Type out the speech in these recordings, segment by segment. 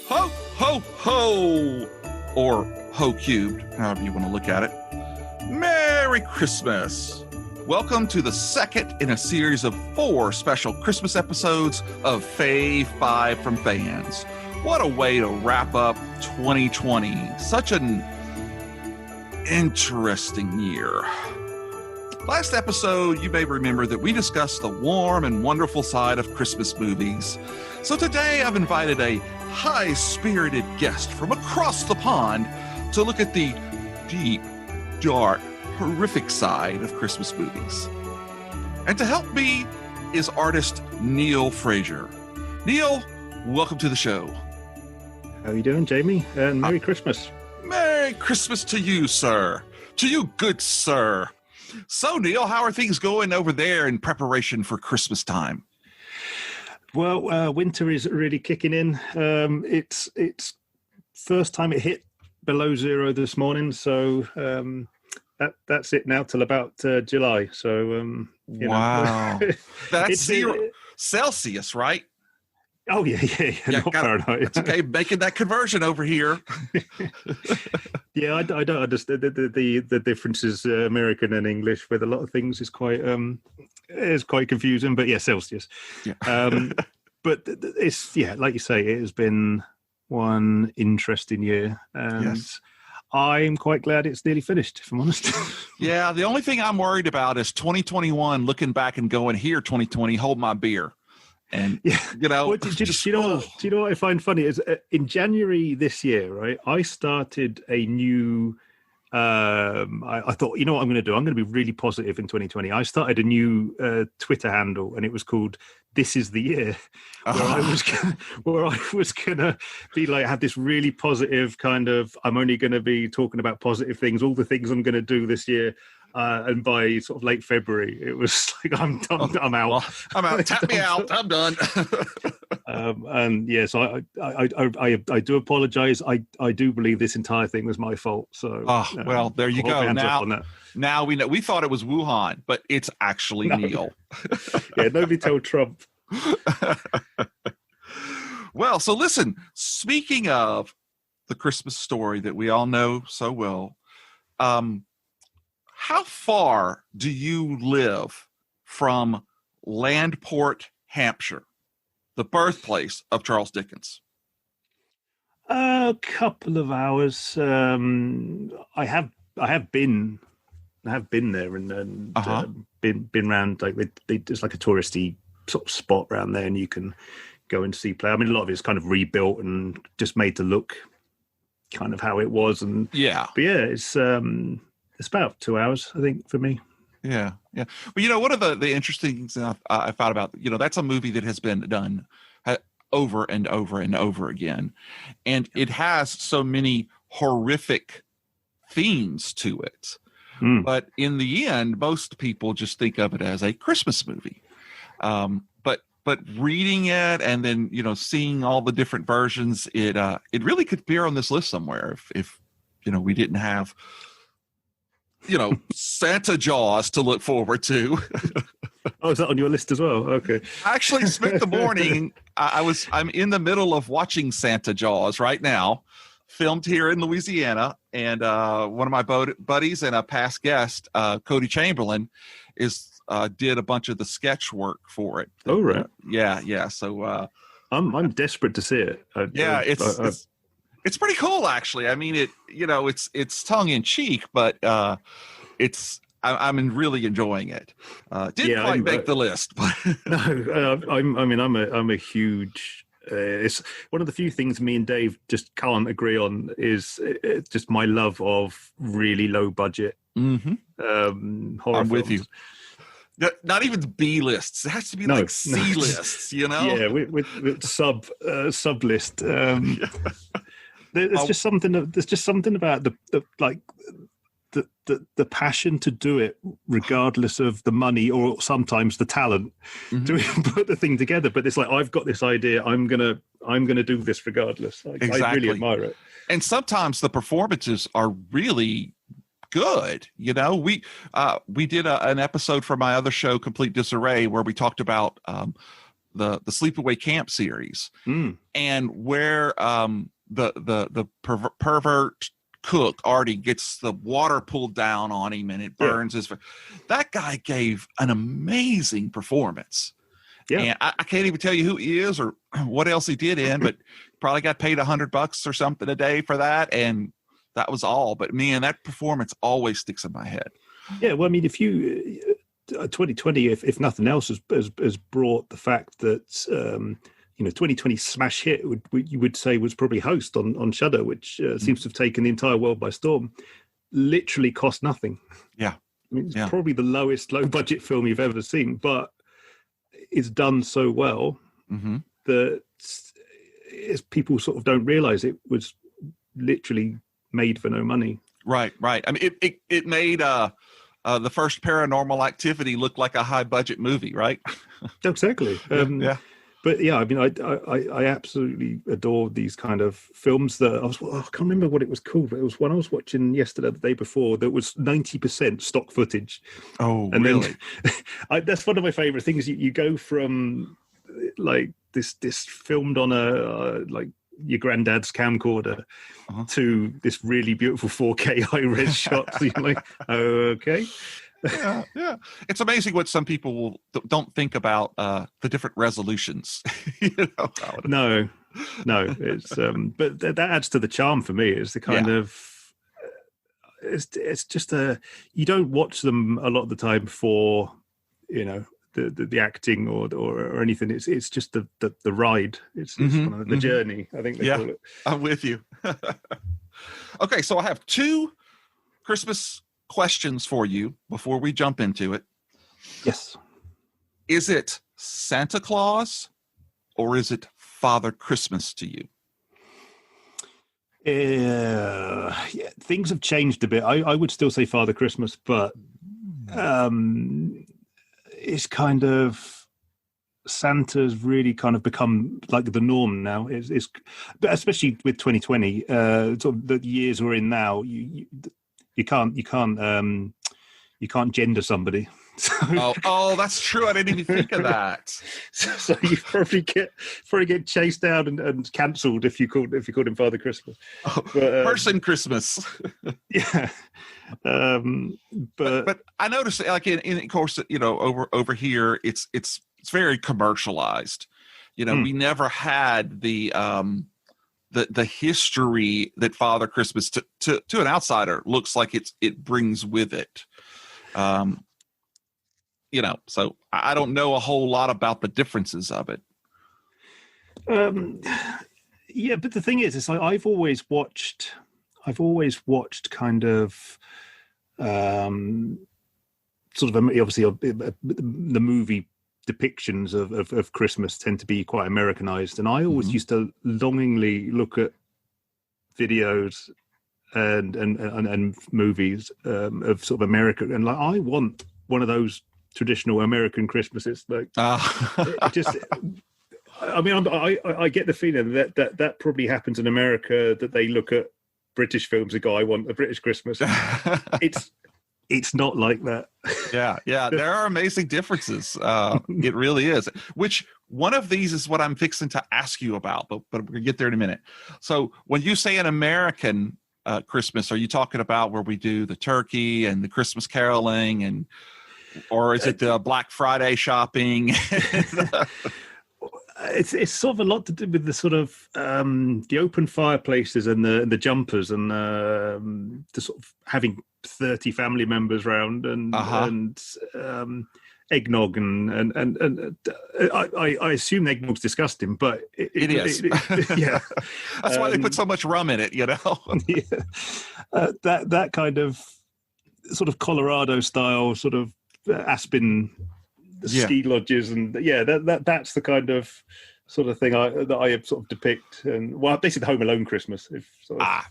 Ho, ho, ho! Or ho cubed, however you want to look at it. Merry Christmas! Welcome to the second in a series of 4 special Christmas episodes of Fave 5 from Fans. What a way to wrap up 2020. Such an interesting year. Last episode, you may remember that we discussed the warm and wonderful side of Christmas movies. So today I've invited a high-spirited guest from across the pond to look at the deep, dark, horrific side of Christmas movies. And to help me is artist Neil Fraser. Neil, welcome to the show. How are you doing, Jamie? And Merry Christmas. Merry Christmas to you, sir. To you, good sir. So, Neil, how are things going over there in preparation for Christmas time? Well, winter is really kicking in. It's first time it hit below zero this morning, so that's it now till about July. So, wow, that's 0 Celsius, right? Oh yeah, not Fahrenheit. It's okay, making that conversion over here. Yeah, I don't understand the differences American and English with a lot of things is quite confusing. But yeah, Celsius. Yeah. But it's like you say, it has been one interesting year, and yes. I'm quite glad it's nearly finished, if I'm honest. Yeah, the only thing I'm worried about is 2021. Looking back and going, here, 2020, hold my beer. And well, do you know what I find funny is in January this year, right? I started a new. I thought, you know what I'm going to do? I'm going to be really positive in 2020. I started a new Twitter handle, and it was called "This Is the Year," where I was gonna be like, have this really positive kind of. I'm only going to be talking about positive things, all the things I'm going to do this year. And by sort of late February, it was like, I'm done. I'm out. Well, I'm out. Tap me out. I'm done. And yes, I do apologize. I do believe this entire thing was my fault. So, well, there you go. Now we know. We thought it was Wuhan, but it's actually Neil. Yeah, nobody told Trump. Well, so listen. Speaking of the Christmas story that we all know so well, how far do you live from Landport, Hampshire, the birthplace of Charles Dickens? A couple of hours. I have been there and been around. Like it's like a touristy sort of spot around there, and you can go and see play. I mean, a lot of it's kind of rebuilt and just made to look kind of how it was. And but yeah, it's about 2 hours, I think, for me. Yeah. Well, one of the interesting things I thought about, that's a movie that has been done over and over and over again. And it has so many horrific themes to it. But in the end, most people just think of it as a Christmas movie. But reading it and then, seeing all the different versions, it really could appear on this list somewhere if we didn't have Santa Jaws to look forward to. Oh, is that on your list as well? Okay. I actually spent the morning. I'm in the middle of watching Santa Jaws right now, filmed here in Louisiana, and one of my buddies and a past guest, Cody Chamberlain, did a bunch of the sketch work for it. Oh, right. Yeah. So I'm desperate to see it. It's pretty cool, actually. I mean, it's tongue in cheek, but I'm really enjoying it. Didn't quite make the list, but no, I'm a huge. It's one of the few things me and Dave just can't agree on is just my love of really low budget horror I'm films. with you. Not even B lists. It has to be like C lists, Yeah, with sub list. There's just something about the passion to do it, regardless of the money or sometimes the talent to put the thing together. But it's like, I've got this idea. I'm gonna do this regardless. Exactly. I really admire it. And sometimes the performances are really good. We did an episode for my other show, Complete Disarray, where we talked about the Sleepaway Camp series, and where the pervert cook Artie gets the water pulled down on him and it burns his. That guy gave an amazing performance. Yeah, and I can't even tell you who he is or what else he did in, but probably got paid $100 or something a day for that, and that was all. But man, that performance always sticks in my head. Yeah, well, I mean, if you 2020, if nothing else, has brought the fact that 2020 smash hit you would say was probably Host on Shudder, which seems to have taken the entire world by storm. Literally cost nothing. Yeah, I mean, it's probably the lowest low budget film you've ever seen, but it's done so well that people sort of don't realize it was literally made for no money. Right. I mean, it made the first Paranormal Activity look like a high budget movie, right? Exactly. Yeah. But yeah, I mean, I absolutely adore these kind of films. That I can't remember what it was called, but it was one I was watching yesterday, the day before, that was 90% stock footage. Oh, and really? Then, that's one of my favorite things. You go from like this filmed on a like your granddad's camcorder to this really beautiful 4K high-res shot. So you're like, okay. Yeah. It's amazing what some people don't think about the different resolutions. No, it's but that adds to the charm for me. It's the kind of it's just you don't watch them a lot of the time for the acting or anything. It's just the ride. It's the journey, I think they call it. I'm with you. Okay, so I have 2 Christmas questions for you before we jump into it. Yes. Is it Santa Claus or is it Father Christmas to you? Things have changed a bit. I would still say Father Christmas, but it's kind of Santa's really kind of become like the norm now. It's but especially with 2020, sort of the years we're in now. You can't gender somebody. Oh, that's true. I didn't even think of that. So you probably get chased down and cancelled if you called him Father Christmas. Person Christmas. Yeah. But I noticed, like in course, over here, it's very commercialized. We never had the history that Father Christmas to an outsider looks like it brings with it. So I don't know a whole lot about the differences of it. Yeah, but the thing is like I've always watched kind of sort of obviously the movie depictions of Christmas tend to be quite Americanized, and I always used to longingly look at videos and movies of sort of America, and like I want one of those traditional American Christmases. Like it just, I mean, I get the feeling that probably happens in America, that they look at British films and go, I want a British Christmas. It's not like that. Yeah. There are amazing differences. It really is. Which one of these is what I'm fixing to ask you about, but we're going to get there in a minute. So when you say an American Christmas, are you talking about where we do the turkey and the Christmas caroling, or is it the Black Friday shopping? It's sort of a lot to do with the sort of the open fireplaces and the jumpers and the sort of having 30 family members round and eggnog and I assume eggnog's disgusting, but it is. Yeah, that's why they put so much rum in it. Yeah, that kind of sort of Colorado style sort of Aspen ski lodges, and that's the kind of sort of thing that I sort of depict, and basically the Home Alone Christmas. Well,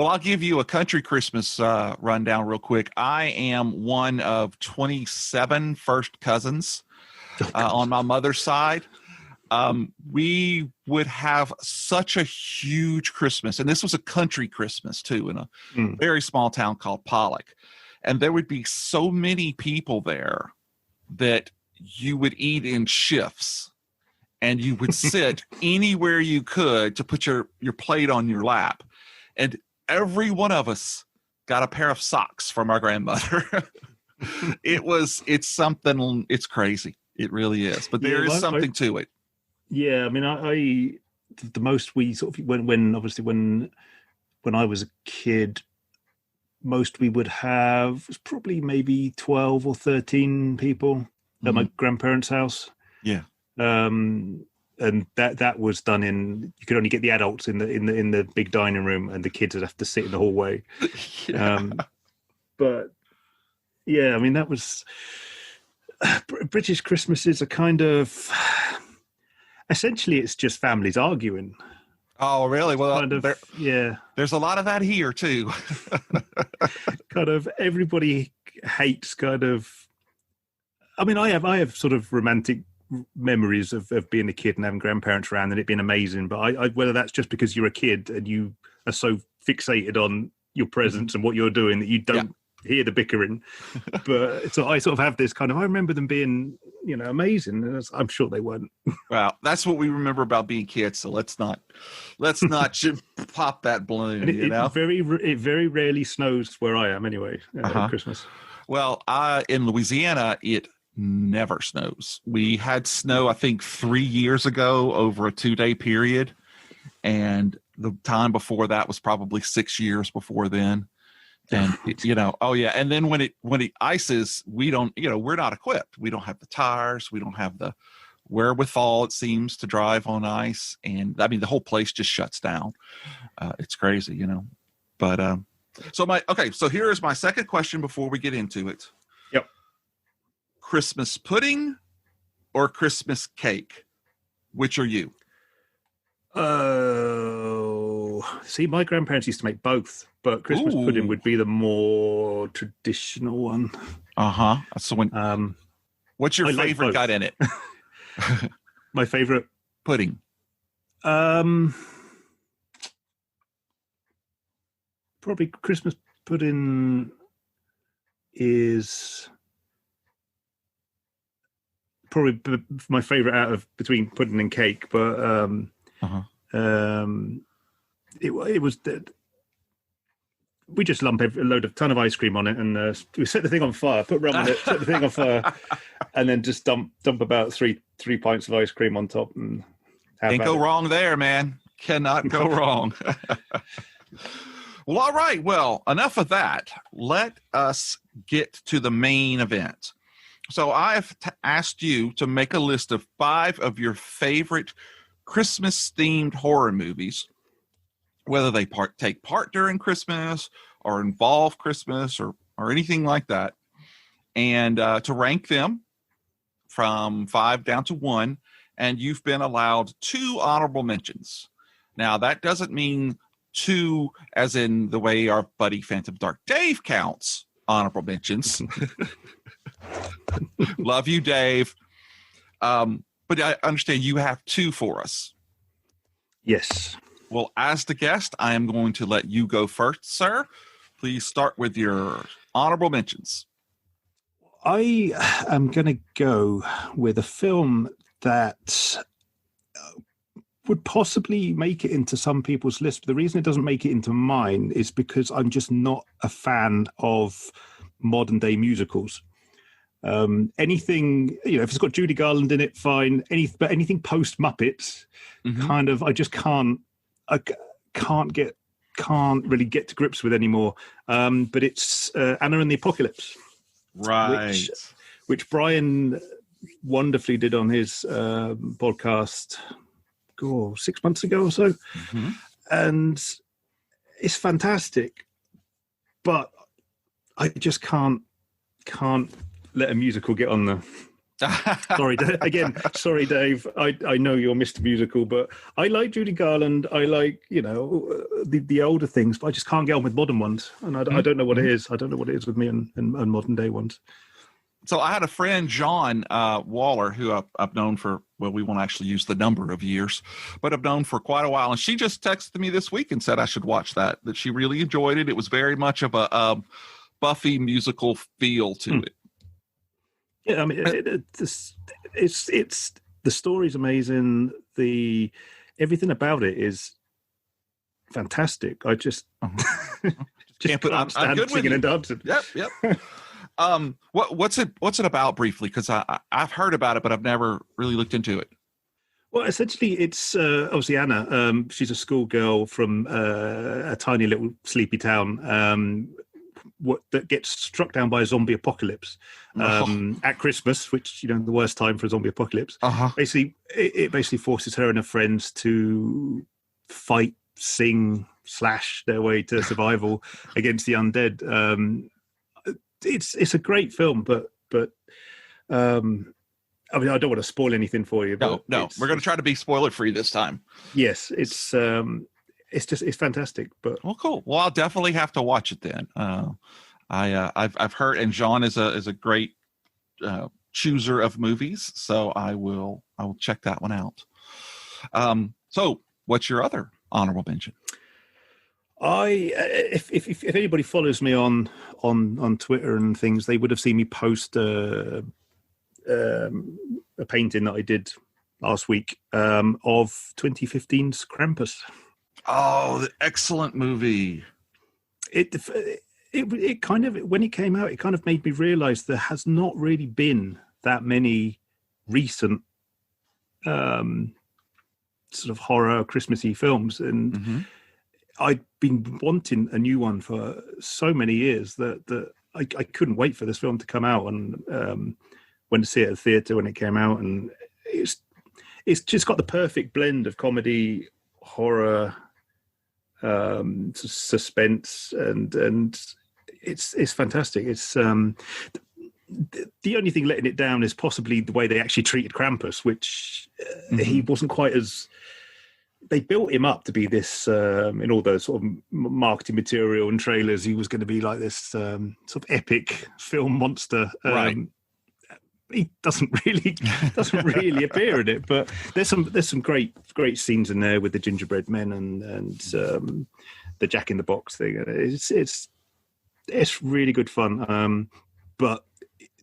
I'll give you a country Christmas rundown real quick. I am one of 27 first cousins on my mother's side. We would have such a huge Christmas, and this was a country Christmas too, in a very small town called Pollock, and there would be so many people there that you would eat in shifts, and you would sit anywhere you could to put your plate on your lap. And every one of us got a pair of socks from our grandmother. It's crazy. It really is. But there is something to it. Yeah. I mean, the most we sort of, when I was a kid, most we would have was probably maybe 12 or 13 people at my grandparents' house. Yeah. And that was done you could only get the adults in the big dining room, and the kids would have to sit in the hallway. Yeah. But yeah, I mean, that was British Christmases are kind of essentially it's just families arguing. Oh, really? Well, kind of, yeah. There's a lot of that here too. Kind of everybody hates kind of. I mean, I have sort of romantic memories of being a kid and having grandparents around and it being amazing. But I whether that's just because you're a kid and you are so fixated on your presence and what you're doing that you don't hear the bickering. But so I sort of have this kind of. I remember them being, amazing. And I'm sure they weren't. Well, that's what we remember about being kids. So let's not pop that balloon. It very rarely snows where I am anyway. At Christmas. Well, in Louisiana, it never snows. We had snow, I think, 3 years ago over a 2-day period, and the time before that was probably 6 years before then. And and then when it ices, we don't, we're not equipped. We don't have the tires. We don't have the wherewithal, it seems, to drive on ice. And I mean, the whole place just shuts down. It's crazy, But so here is my second question before we get into it. Yep. Christmas pudding or Christmas cake? Which are you? Oh, see, my grandparents used to make both, but Christmas pudding would be the more traditional one. That's the one. What's your favorite got in it? My favorite pudding. Probably Christmas pudding is probably my favorite out of between pudding and cake, but it was we just lump a ton of ice cream on it, and we set the thing on fire, put rum on it, set the thing on fire, and then just dump about three pints of ice cream on top, and can't go wrong there, man. Cannot go wrong. Well, all right. Well, enough of that. Let us get to the main event. So I've asked you to make a list of 5 of your favorite Christmas-themed horror movies, whether they take part during Christmas or involve Christmas or anything like that, and to rank them from 5 down to 1, and you've been allowed 2 honorable mentions. Now, that doesn't mean 2 as in the way our buddy Phantom Dark Dave counts honorable mentions. Love you, Dave. But I understand you have 2 for us. Yes. Well, as the guest, I am going to let you go first, sir. Please start with your honorable mentions. I am going to go with a film that would possibly make it into some people's list. But the reason it doesn't make it into mine is because I'm just not a fan of modern day musicals. Anything, if it's got Judy Garland in it, fine. But anything post Muppets, kind of, I just can't really get to grips with anymore. But it's Anna and the Apocalypse, right? Which Brian wonderfully did on his podcast 6 months ago or so, and it's fantastic. But I just can't let a musical get on the. Sorry, Dave. I know you're Mr. Musical, but I like Judy Garland. I like the older things, but I just can't get on with modern ones, and I don't know what it is. I don't know what it is with me and modern day ones. So I had a friend, John Waller, who I've known for, well, we won't actually use the number of years, but I've known for quite a while. And she just texted me this week and said I should watch that she really enjoyed it. It was very much of a Buffy musical feel to it. Yeah, I mean, it's the story's amazing. Everything about it is fantastic. I just Can't put. I'm good with singing you. and dancing. Yep. What's it about briefly? Because I've heard about it, but I've never really looked into it. Well, essentially, it's obviously Anna. She's a schoolgirl from a tiny little sleepy town that gets struck down by a zombie apocalypse at Christmas, which, the worst time for a zombie apocalypse. Basically, it basically forces her and her friends to fight, sing, slash their way to survival against the undead. It's a great film, but I mean, I don't want to spoil anything for you. But no, we're going to try to be spoiler-free this time. Yes, it's fantastic. But well, cool. Well, I'll definitely have to watch it then. I've heard, and John is a great chooser of movies, so I will check that one out. So, what's your other honorable mention? If anybody follows me on Twitter and things, they would have seen me post a painting that I did last week of 2015's Krampus. Oh, the excellent movie! It kind of, when it came out, it kind of made me realize there has not really been that many recent sort of horror Christmassy films, and I'd been wanting a new one for so many years that I couldn't wait for this film to come out, and went to see it at the theatre when it came out, and it's just got the perfect blend of comedy, horror, suspense, and it's fantastic. It's the only thing letting it down is possibly the way they actually treated Krampus, which he wasn't quite as. They built him up to be this in all those sort of marketing material and trailers. He was going to be like this sort of epic film monster. Right. He doesn't really appear in it, but there's some great scenes in there with the gingerbread men and the Jack in the Box thing. It's really good fun, but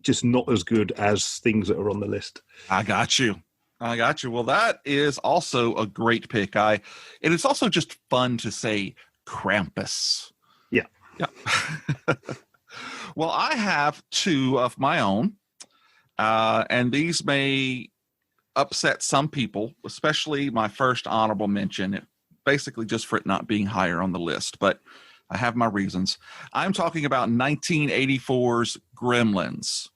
just not as good as things that are on the list. I got you. Well, that is also a great pick. And it's also just fun to say Krampus. Yeah. Well, I have two of my own. And these may upset some people, especially my first honorable mention, basically just for it not being higher on the list, but I have my reasons. I'm talking about 1984's Gremlins,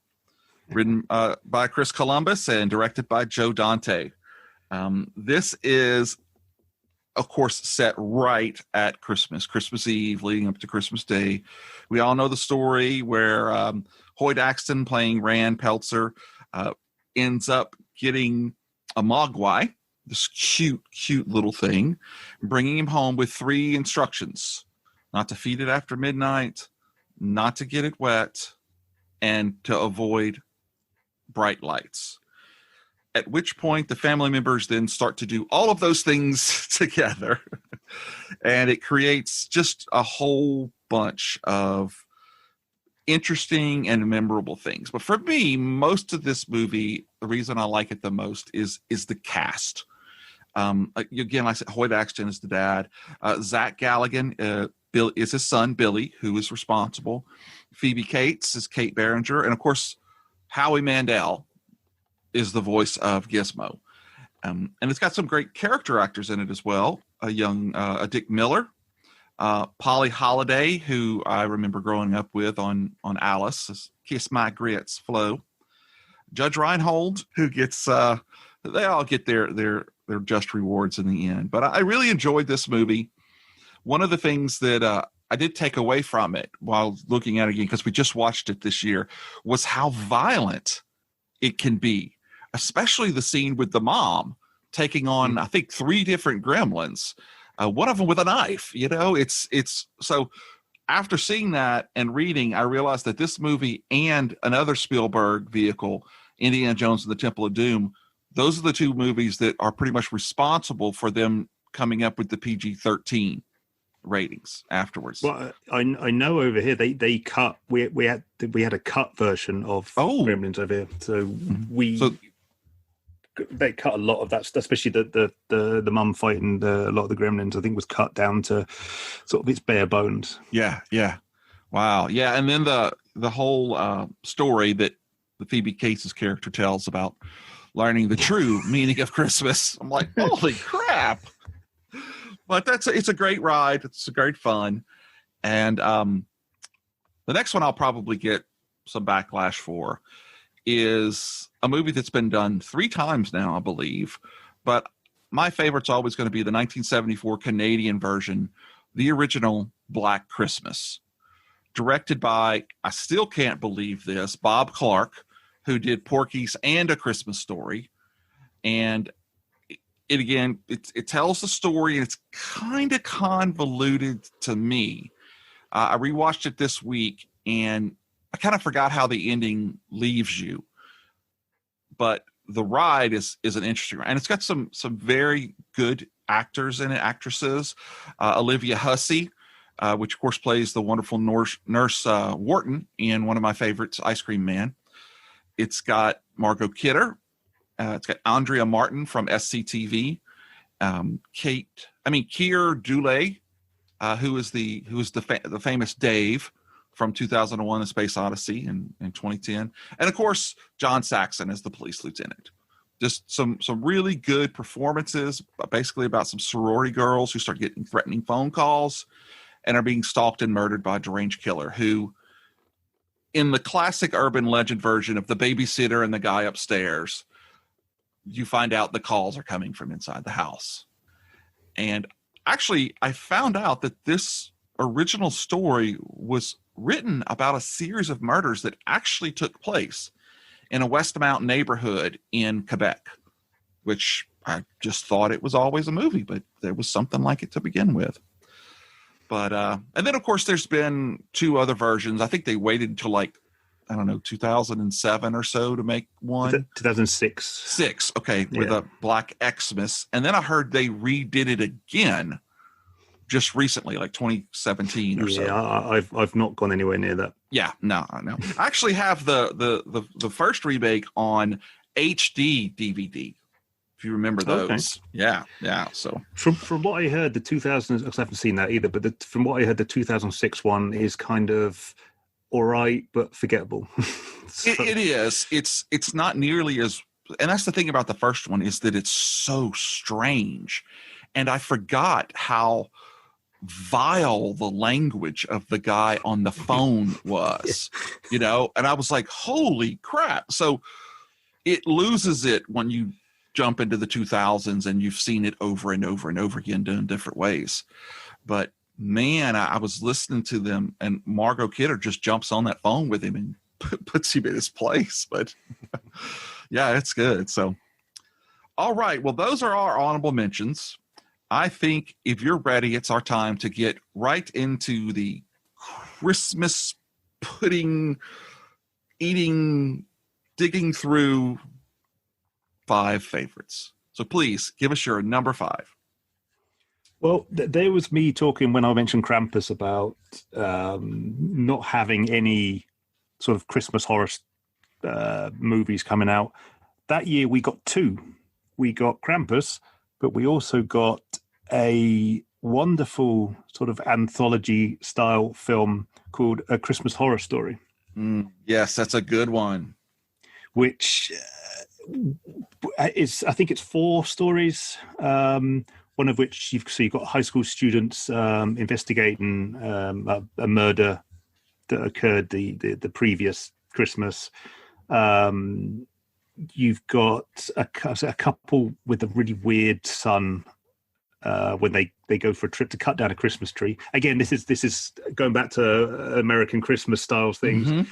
written by Chris Columbus and directed by Joe Dante. This is, of course, set right at Christmas Eve, leading up to Christmas Day. We all know the story where Hoyt Axton, playing Rand Peltzer, ends up getting a mogwai, this cute little thing, bringing him home with 3 instructions: not to feed it after midnight, not to get it wet, and to avoid bright lights. At which point the family members then start to do all of those things together. And it creates just a whole bunch of interesting and memorable things. But for me, most of this movie, the reason I like it the most is the cast. Again, like I said, Hoyt Axton is the dad. Zach Galligan Bill is his son, Billy, who is responsible. Phoebe Cates is Kate Berenger. And of course, Howie Mandel is the voice of Gizmo. And it's got some great character actors in it as well. A Dick Miller, Polly Holiday, who I remember growing up with on Alice, Kiss My Grits, Flo. Judge Reinhold, who gets, they all get their just rewards in the end. But I really enjoyed this movie. One of the things that I did take away from it while looking at it again, because we just watched it this year, was how violent it can be, especially the scene with the mom taking on, I think, 3 different gremlins, one of them with a knife. It's so after seeing that and reading, I realized that this movie and another Spielberg vehicle, Indiana Jones and the Temple of Doom, those are the 2 movies that are pretty much responsible for them coming up with the PG-13 ratings afterwards. Well, I know over here they cut. We had a cut version of Gremlins over here, so they cut a lot of that, especially the mum fighting a lot of the Gremlins. I think was cut down to sort of its bare bones. Yeah. Wow. Yeah, and then the whole story that the Phoebe Cates' character tells about learning the true meaning of Christmas. I'm like, holy crap! But it's a great ride. It's a great fun, and the next one I'll probably get some backlash for is a movie that's been done 3 times now, I believe. But my favorite's always going to be the 1974 Canadian version, the original Black Christmas, directed by, I still can't believe this, Bob Clark, who did Porky's and A Christmas Story. And it tells the story, and it's kind of convoluted to me. I rewatched it this week, and I kind of forgot how the ending leaves you. But the ride is an interesting ride. And it's got some very good actors in it, actresses. Olivia Hussey, which, of course, plays the wonderful nurse Wharton in one of my favorites, Ice Cream Man. It's got Margot Kidder. It's got Andrea Martin from SCTV. Keir Dullea, who is the famous Dave from 2001: A Space Odyssey in 2010. And, of course, John Saxon as the police lieutenant. Just some really good performances, basically about some sorority girls who start getting threatening phone calls and are being stalked and murdered by a deranged killer who, in the classic urban legend version of the babysitter and the guy upstairs, you find out the calls are coming from inside the house. And actually, I found out that this original story was written about a series of murders that actually took place in a Westmount neighborhood in Quebec, which I just thought it was always a movie, but there was something like it to begin with. But and then, of course, there's been 2 other versions. I think they waited until 2007 or so to make one. 2006. Okay, with a Black Xmas. And then I heard they redid it again just recently, like 2017 or so. Yeah, I've not gone anywhere near that. Yeah, no. I actually have the first remake on HD DVD. If you remember those. Okay. Yeah. So from what I heard, the 2000s, I haven't seen that either, but from what I heard, the 2006 one is kind of all right, but forgettable. So. It is. It's not nearly as, and that's the thing about the first one, is that it's so strange. And I forgot how vile the language of the guy on the phone was, and I was like, holy crap. So it loses it when you jump into the 2000s and you've seen it over and over and over again done different ways. But man, I was listening to them, and Margot Kidder just jumps on that phone with him and puts him in his place. But yeah, it's good. So, all right. Well, those are our honorable mentions. I think if you're ready, it's our time to get right into the Christmas pudding eating, digging through 5 favorites. So please give us your number 5. Well, there was me talking when I mentioned Krampus about not having any sort of Christmas horror movies coming out. That year we got 2. We got Krampus, but we also got a wonderful sort of anthology-style film called A Christmas Horror Story. Yes, that's a good one. Which is, I think it's 4 stories. One of which you've got high school students investigating a murder that occurred the previous Christmas. You've got a couple with a really weird son when they go for a trip to cut down a Christmas tree. Again, this is going back to American Christmas style things. Mm-hmm.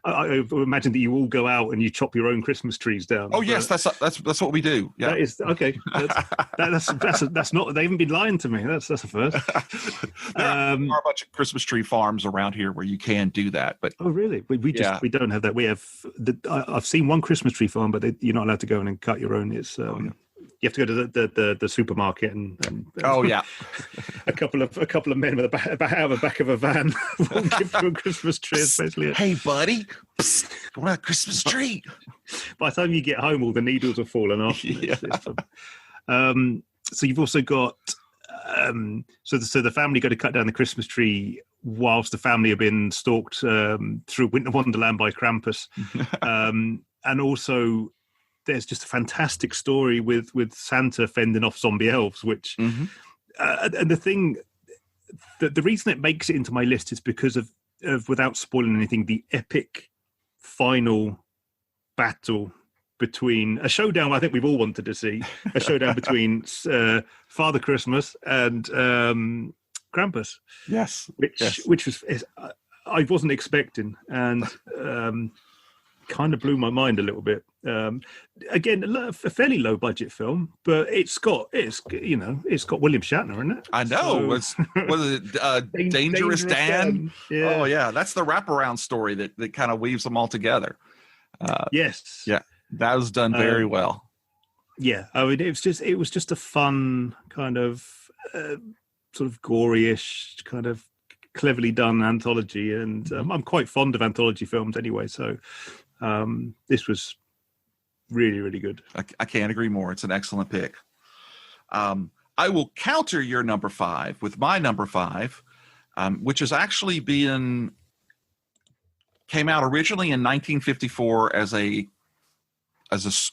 I imagine that you all go out and you chop your own Christmas trees down. Oh yes, that's what we do. Yeah, that is okay. That's not. They haven't been lying to me. That's a first. There are a bunch of Christmas tree farms around here where you can do that. But oh really? We don't have that. We have. I've seen one Christmas tree farm, but you're not allowed to go in and cut your own. It's You have to go to the supermarket and oh yeah, a couple of men with out of the back of a van walking through a Christmas tree. Especially, hey buddy, we're on a Christmas tree. By the time you get home, all the needles have fallen off. Yeah. So you've also got so the family go to cut down the Christmas tree whilst the family have been stalked through Winter Wonderland by Krampus, and also. There's just a fantastic story with Santa fending off zombie elves, which and the reason it makes it into my list is because of without spoiling anything, the epic final battle between a showdown I think we've all wanted to see, a showdown between Father Christmas and Krampus. Yes, which was I wasn't expecting, and kind of blew my mind a little bit. Again, a fairly low budget film, but it's got William Shatner in it. I know. So, was it Dangerous Dan? Yeah. Oh yeah, that's the wraparound story that kind of weaves them all together. Yes. Yeah, that was done very well. Yeah, I mean, it was just a fun kind of sort of gory-ish kind of cleverly done anthology, and I'm quite fond of anthology films anyway, so this was really, really good. I can't agree more. It's an excellent pick. I will counter your number 5 with my number 5, which is actually came out originally in 1954 as a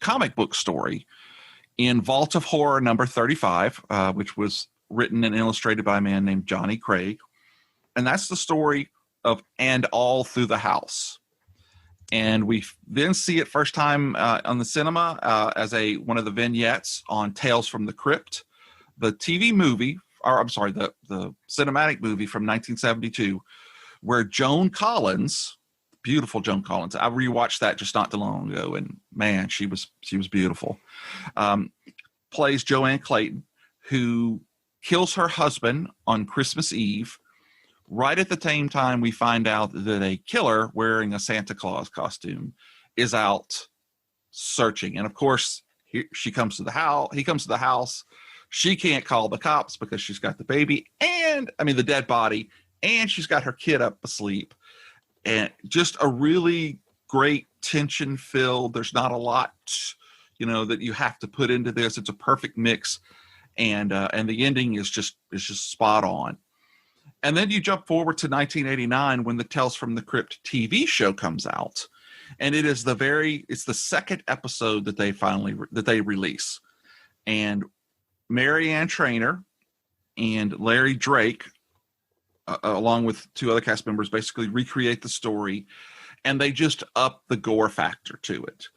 comic book story in Vault of Horror number 35, which was written and illustrated by a man named Johnny Craig. And that's the story of And All Through the House. And we then see it first time on the cinema as one of the vignettes on Tales from the Crypt, the TV movie, or I'm sorry, the cinematic movie from 1972, where Joan Collins, beautiful Joan Collins, I rewatched that just not too long ago, and man, she was beautiful. Plays Joanne Clayton, who kills her husband on Christmas Eve. Right at the same time, we find out that a killer wearing a Santa Claus costume is out searching. And of course, she comes to the house. He comes to the house. She can't call the cops because she's got the baby the dead body, and she's got her kid up asleep. And just a really great tension filled. There's not a lot, that you have to put into this. It's a perfect mix, and the ending is just spot on. And then you jump forward to 1989 when the Tales from the Crypt TV show comes out, and it's the second episode that they release, and Mary Ann Trainor and Larry Drake, along with 2 other cast members, basically recreate the story, and they just up the gore factor to it.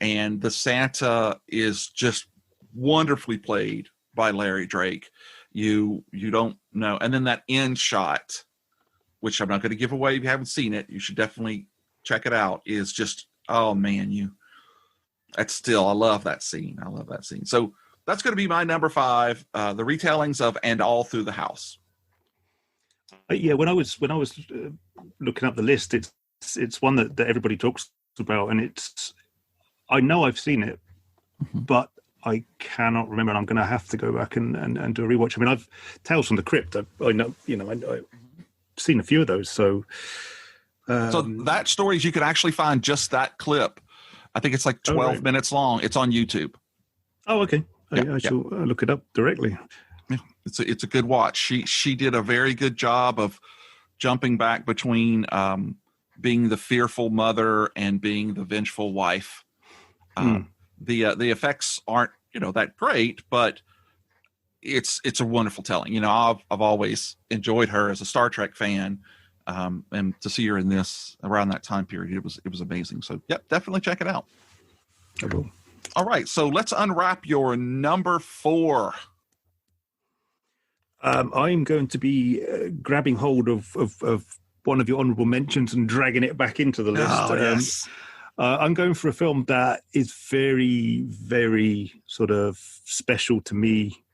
And the Santa is just wonderfully played by Larry Drake. You don't know. And then that end shot, which I'm not going to give away if you haven't seen it, you should definitely check it out, is just, oh man, I love that scene. I love that scene. So that's going to be my number 5, the retellings of And All Through the House. Yeah, when I was looking up the list, it's one that everybody talks about, and I know I've seen it, but I cannot remember, and I'm going to have to go back and do a rewatch. I mean, I've Tales from the Crypt. I know, I've seen a few of those. So that stories you can actually find just that clip. I think it's like 12 minutes long. It's on YouTube. Oh, okay. I shall look it up directly. Yeah, it's a good watch. She did a very good job of jumping back between being the fearful mother and being the vengeful wife. The effects aren't that great, but it's a wonderful telling. I've always enjoyed her as a Star Trek fan, and to see her in this around that time period, it was amazing. So yep, definitely check it out. Okay. All right, so let's unwrap your number 4. I'm going to be grabbing hold of one of your honourable mentions and dragging it back into the list. Oh, yes. I'm going for a film that is very, very sort of special to me,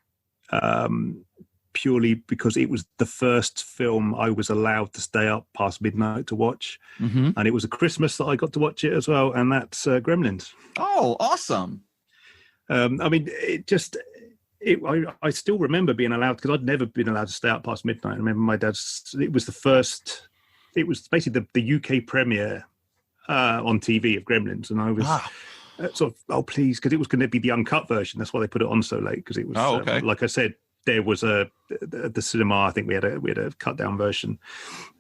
purely because it was the first film I was allowed to stay up past midnight to watch. Mm-hmm. And it was a Christmas that I got to watch it as well, and that's Gremlins. Oh, awesome. I mean, I still remember being allowed, because I'd never been allowed to stay out past midnight. I remember my dad's, it was basically the UK premiere on TV of Gremlins, and I was sort of, oh please, because it was going to be the uncut version. That's why they put it on so late, because it was like I said, there was the cinema. I think we had a cut down version,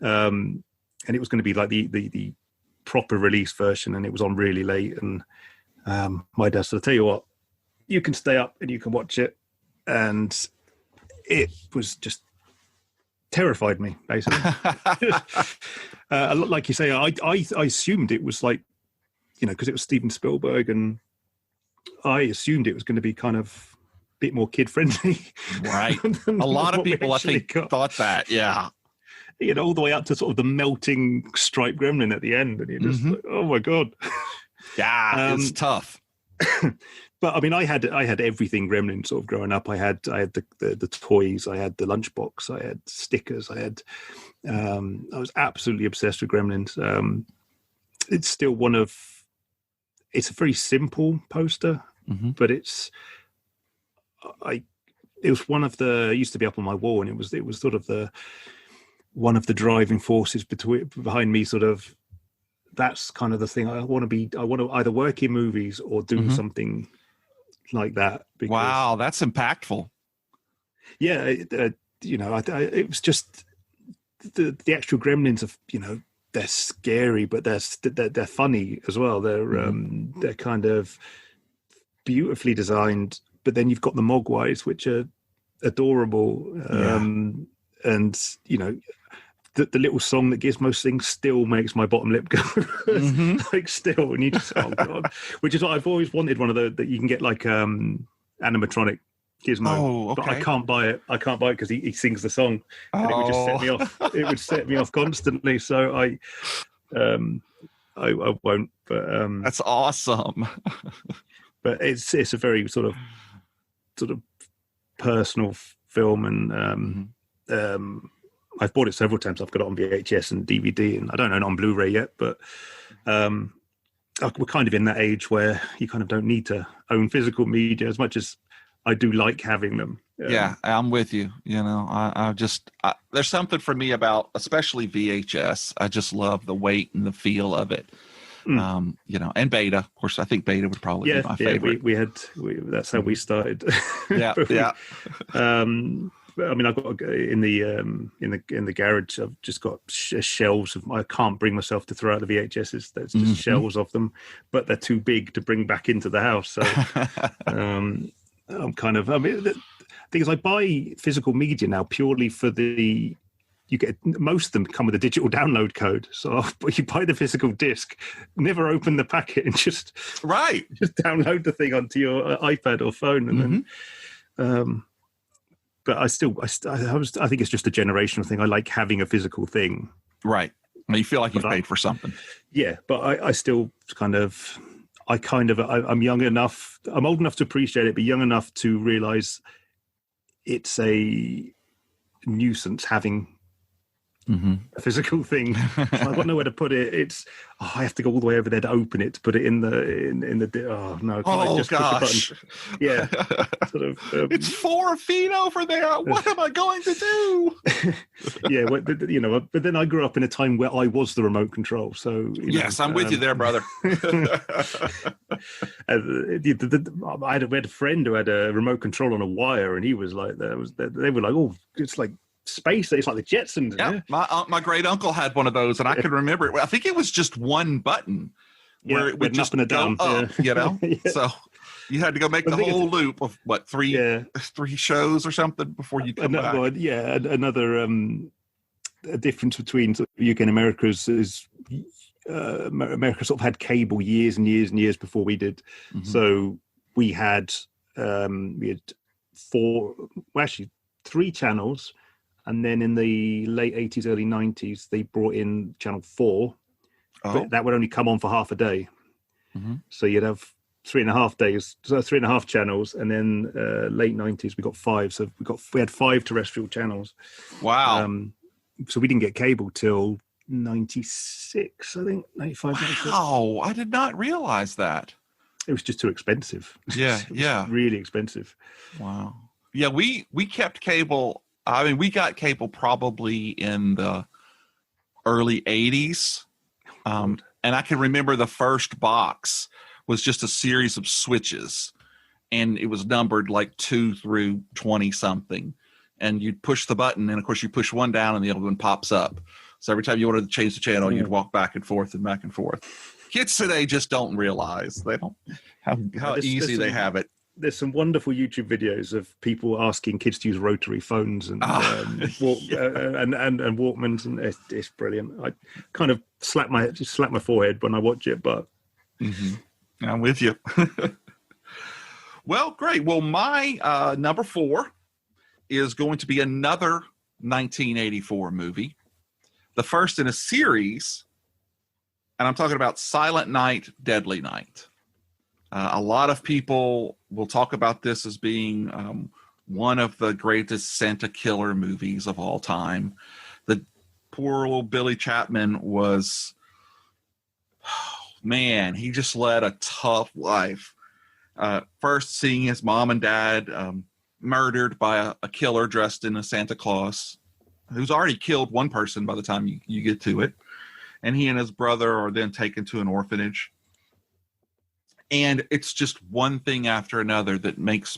and it was going to be like the proper release version, and it was on really late. And my dad said, "I'll tell you what, you can stay up and you can watch it," and it was just terrified me, basically. Like you say, I assumed it was like, because it was Steven Spielberg, and I assumed it was going to be kind of a bit more kid friendly. Right. A lot of people, I think, thought that. Yeah. All the way up to sort of the melting striped gremlin at the end, and you're just like, oh my god. Yeah, it's tough. But I mean, I had everything Gremlin sort of growing up. I had the toys, I had the lunchbox, I had stickers, I was absolutely obsessed with Gremlins. It's still it's a very simple poster, but it was one of the, it used to be up on my wall, and it was sort of one of the driving forces behind me sort of. That's kind of the thing. I want to either work in movies or do something like that. Because, wow, that's impactful. Yeah, it was just the actual Gremlins of, they're scary, but they're funny as well. They're kind of beautifully designed. But then you've got the Mogwais, which are adorable, and the little song that Gizmo sings still makes my bottom lip go like still, and you just, oh god, which is what I've always wanted, one of that you can get like animatronic Gizmo. Oh, okay. But I can't buy it because he sings the song, and it would just set me off. It would set me off constantly, so I won't. But that's awesome. But it's a very sort of personal film, and I've bought it several times. I've got it on VHS and DVD, and I don't own it on Blu-ray yet, but we're kind of in that age where you kind of don't need to own physical media as much as I do like having them. Yeah, I'm with you. There's something for me about, especially VHS. I just love the weight and the feel of it. And Beta, of course. I think Beta would probably be my favorite. That's how we started. Yeah. I mean, I've got in the garage. I've just got shelves of. I can't bring myself to throw out the VHSs. There's just shelves of them, but they're too big to bring back into the house. So I'm kind of. I mean, the thing is, I buy physical media now purely for the. You get most of them come with a digital download code, so you buy the physical disc, never open the packet, and just download the thing onto your iPad or phone, and then. But I think it's just a generational thing. I like having a physical thing. Right. You feel like you've paid for something. Yeah, but I still I'm young enough. I'm old enough to appreciate it, but young enough to realize it's a nuisance having a physical thing. I've got nowhere to put it. I have to go all the way over there to open it, to put it in the oh no. Oh gosh. Yeah. Sort of, it's 4 feet over there. What am I going to do? Yeah. But then I grew up in a time where I was the remote control. So yes, I'm with you there, brother. We had a friend who had a remote control on a wire, and he was like, they were like, oh, it's like space. It's like the Jetsons. Yeah, my great uncle had one of those, and I can remember it. I think it was just one button where it would just up and go up, Yeah. So you had to go make the whole loop of what three shows or something before you come back. Well, another a difference between UK and America is America sort of had cable years and years and years before we did. So we had 3 channels. And then in the late 80s, early 90s, they brought in channel 4. But that would only come on for half a day. So you'd have 3.5 days, so 3.5 channels. And then late 90s, we got 5. So we had 5 terrestrial channels. Wow. So we didn't get cable till 96, I think, 95, 96. Wow, I did not realize that. it was just too expensive. Yeah, It was yeah. really expensive. Wow. Yeah, we kept cable. I mean, we got cable probably in the early 80s. And I can remember the first box was just a series of switches, and it was numbered like 2 through 20 something. And you'd push the button, and of course you push one down and the other one pops up. So every time you wanted to change the channel, you'd walk back and forth and back and forth. Kids today just don't realize they don't how easy they have it. There's some wonderful YouTube videos of people asking kids to use rotary phones and and Walkmans, and it's brilliant. I kind of slap my forehead when I watch it, but I'm with you. Well, great. Well, my number 4 is going to be another 1984 movie, the first in a series, and I'm talking about Silent Night, Deadly Night. A lot of people will talk about this as being one of the greatest Santa killer movies of all time. The poor little Billy Chapman was, man, he just led a tough life. First seeing his mom and dad murdered by a killer dressed in a Santa Claus, who's already killed one person by the time you get to it. And he and his brother are then taken to an orphanage. And it's just one thing after another that makes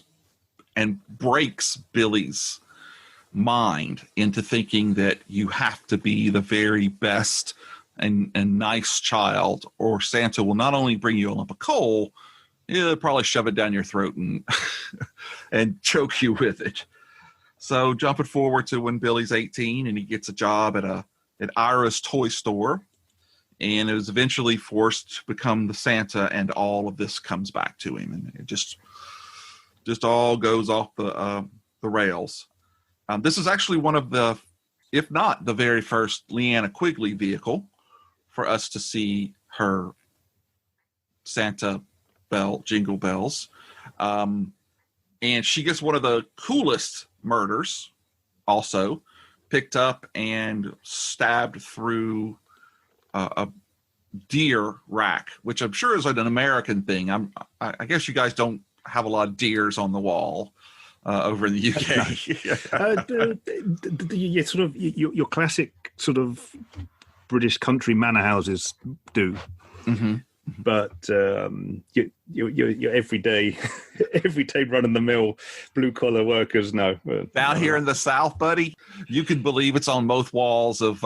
and breaks Billy's mind into thinking that you have to be the very best and nice child, or Santa will not only bring you a lump of coal, he'll probably shove it down your throat and and choke you with it. So jumping forward to when Billy's 18 and he gets a job at Ira's toy store, and is eventually forced to become the Santa, and all of this comes back to him, and it just all goes off the rails. This is actually one of the, if not the very first, Leanna Quigley vehicle for us to see her Santa bell, jingle bells. And she gets one of the coolest murders also, picked up and stabbed through a deer rack, which I'm sure is an American thing. I guess you guys don't have a lot of deers on the wall over in the UK. Yeah, sort of your classic sort of British country manor houses do, but your everyday run of the mill blue collar workers, no. Down here in the South, buddy, you can believe it's on both walls of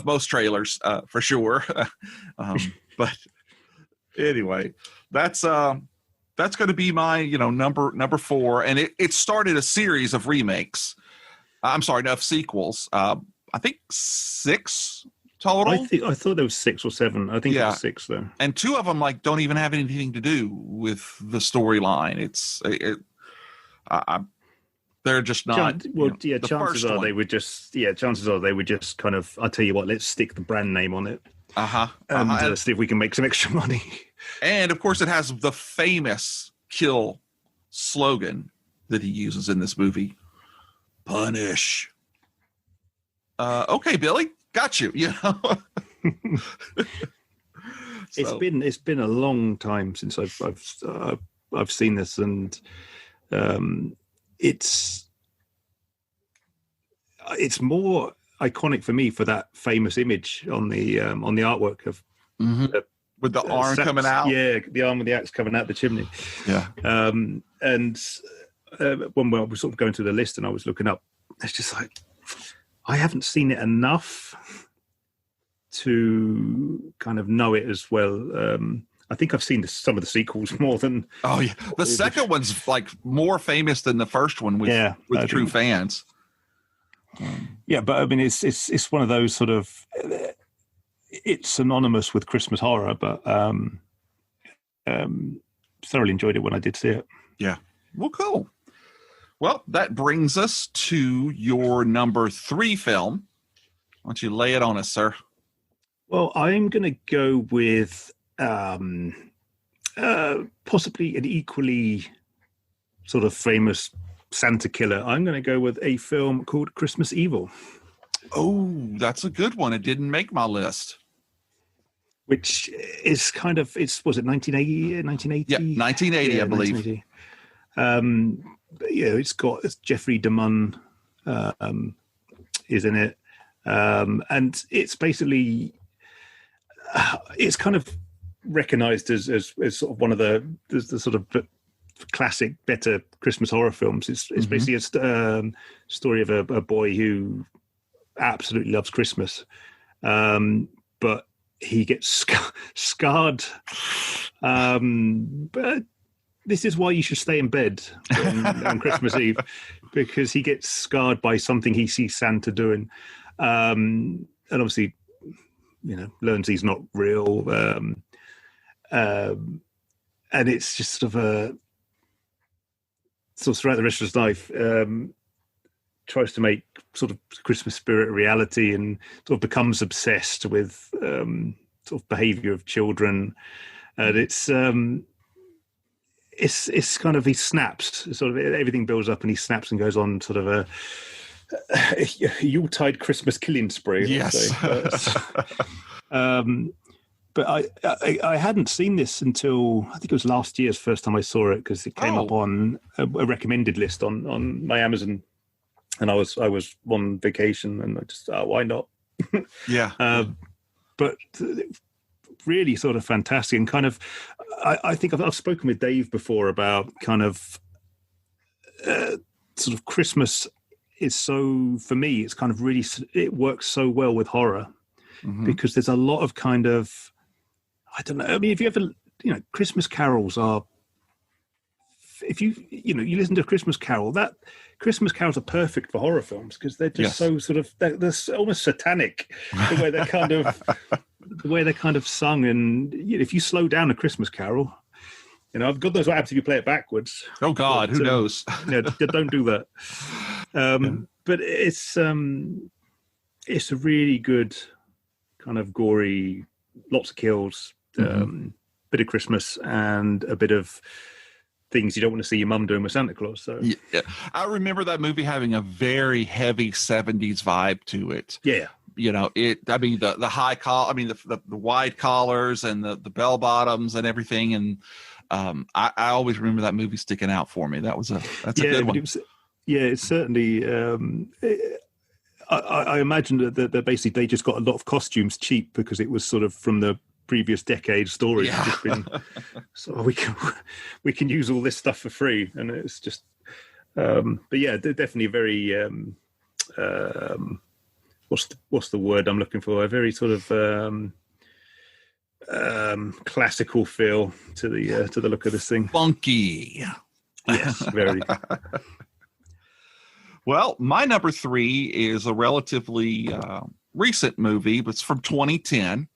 most trailers, for sure. But anyway, that's going to be my, number 4. And it started a series of remakes. I'm sorry, of sequels. I think 6 total. I thought there was 6 or 7. I think it was 6 though. And 2 of them don't even have anything to do with the storyline. They're just not. Chances are they would just kind of, I'll tell you what, let's stick the brand name on it. And see if we can make some extra money. And of course, it has the famous kill slogan that he uses in this movie: "Punish." Okay, Billy, got you. It's been a long time since I've seen this, and it's more iconic for me for that famous image on the artwork of with the arm coming out. Yeah, the arm with the axe coming out the chimney. Yeah. And when I was sort of going through the list and I was looking up, it's just like, I haven't seen it enough to kind of know it as well. I think I've seen some of the sequels more than. Oh yeah, the second one's like more famous than the first one with true fans. Yeah, but I mean, it's one of those sort of. It's synonymous with Christmas horror, but thoroughly enjoyed it when I did see it. Yeah. Well, cool. Well, that brings us to your number 3 film. Why don't you lay it on us, sir? Well, I'm going to go with possibly an equally sort of famous Santa killer. I'm going to go with a film called Christmas Evil. Oh, that's a good one. It didn't make my list. which is kind of, was it 1980? 1980? Yeah, 1980, yeah, I believe. 1980. It's Jeffrey DeMunn is in it. And it's basically, it's kind of recognized as sort of one of the sort of classic better Christmas horror films. It's basically a story of a boy who absolutely loves Christmas, but he gets scarred. But this is why you should stay in bed on Christmas Eve, because he gets scarred by something he sees Santa doing, and obviously, learns he's not real. And it's just sort of throughout the rest of his life, tries to make sort of Christmas spirit a reality, and sort of becomes obsessed with sort of behavior of children. And it's kind of, he snaps, sort of everything builds up and he snaps and goes on sort of a Yuletide Christmas killing spree. Yes. But I hadn't seen this until, I think it was last year's first time I saw it, because it came up on a recommended list on my Amazon, and I was on vacation, and I just, why not? Yeah. But really sort of fantastic, and kind of, I think I've spoken with Dave before about kind of sort of Christmas is so, for me, it's kind of really, it works so well with horror, because there's a lot of kind of, I don't know, I mean, if you ever, Christmas carols are, if you listen to a Christmas carol, that Christmas carols are perfect for horror films, because they're just so sort of, they're almost satanic, the way they're kind of, sung. And if you slow down a Christmas carol, God knows what happens if you play it backwards. Oh God, who knows? Don't do that. But it's a really good kind of gory, lots of kills, bit of Christmas, and a bit of things you don't want to see your mum doing with Santa Claus. So yeah. I remember that movie having a very heavy 70s vibe to it. Yeah. The high collar, I mean, the wide collars and the bell bottoms and everything. And I always remember that movie sticking out for me. That's a good one. It's certainly, I imagine that basically they just got a lot of costumes cheap, because it was sort of from the previous decade stories. Yeah. Just been, so we can use all this stuff for free, and it's just, but yeah, they're definitely very, what's the word I'm looking for? A very sort of classical feel to the look of this thing. Funky. Yes, very. Well, my number 3 is a relatively recent movie, but it's from 2010,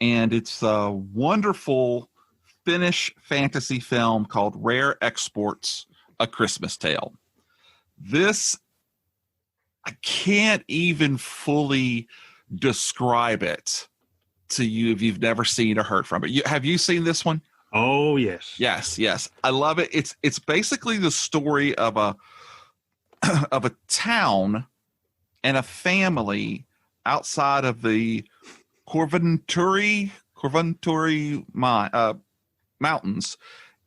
and it's a wonderful Finnish fantasy film called Rare Exports: A Christmas Tale. This, I can't even fully describe it to you if you've never seen or heard from it. Have you seen this one? Oh, yes. Yes. I love it. It's basically the story of a town and a family outside of the Corventuri mountains,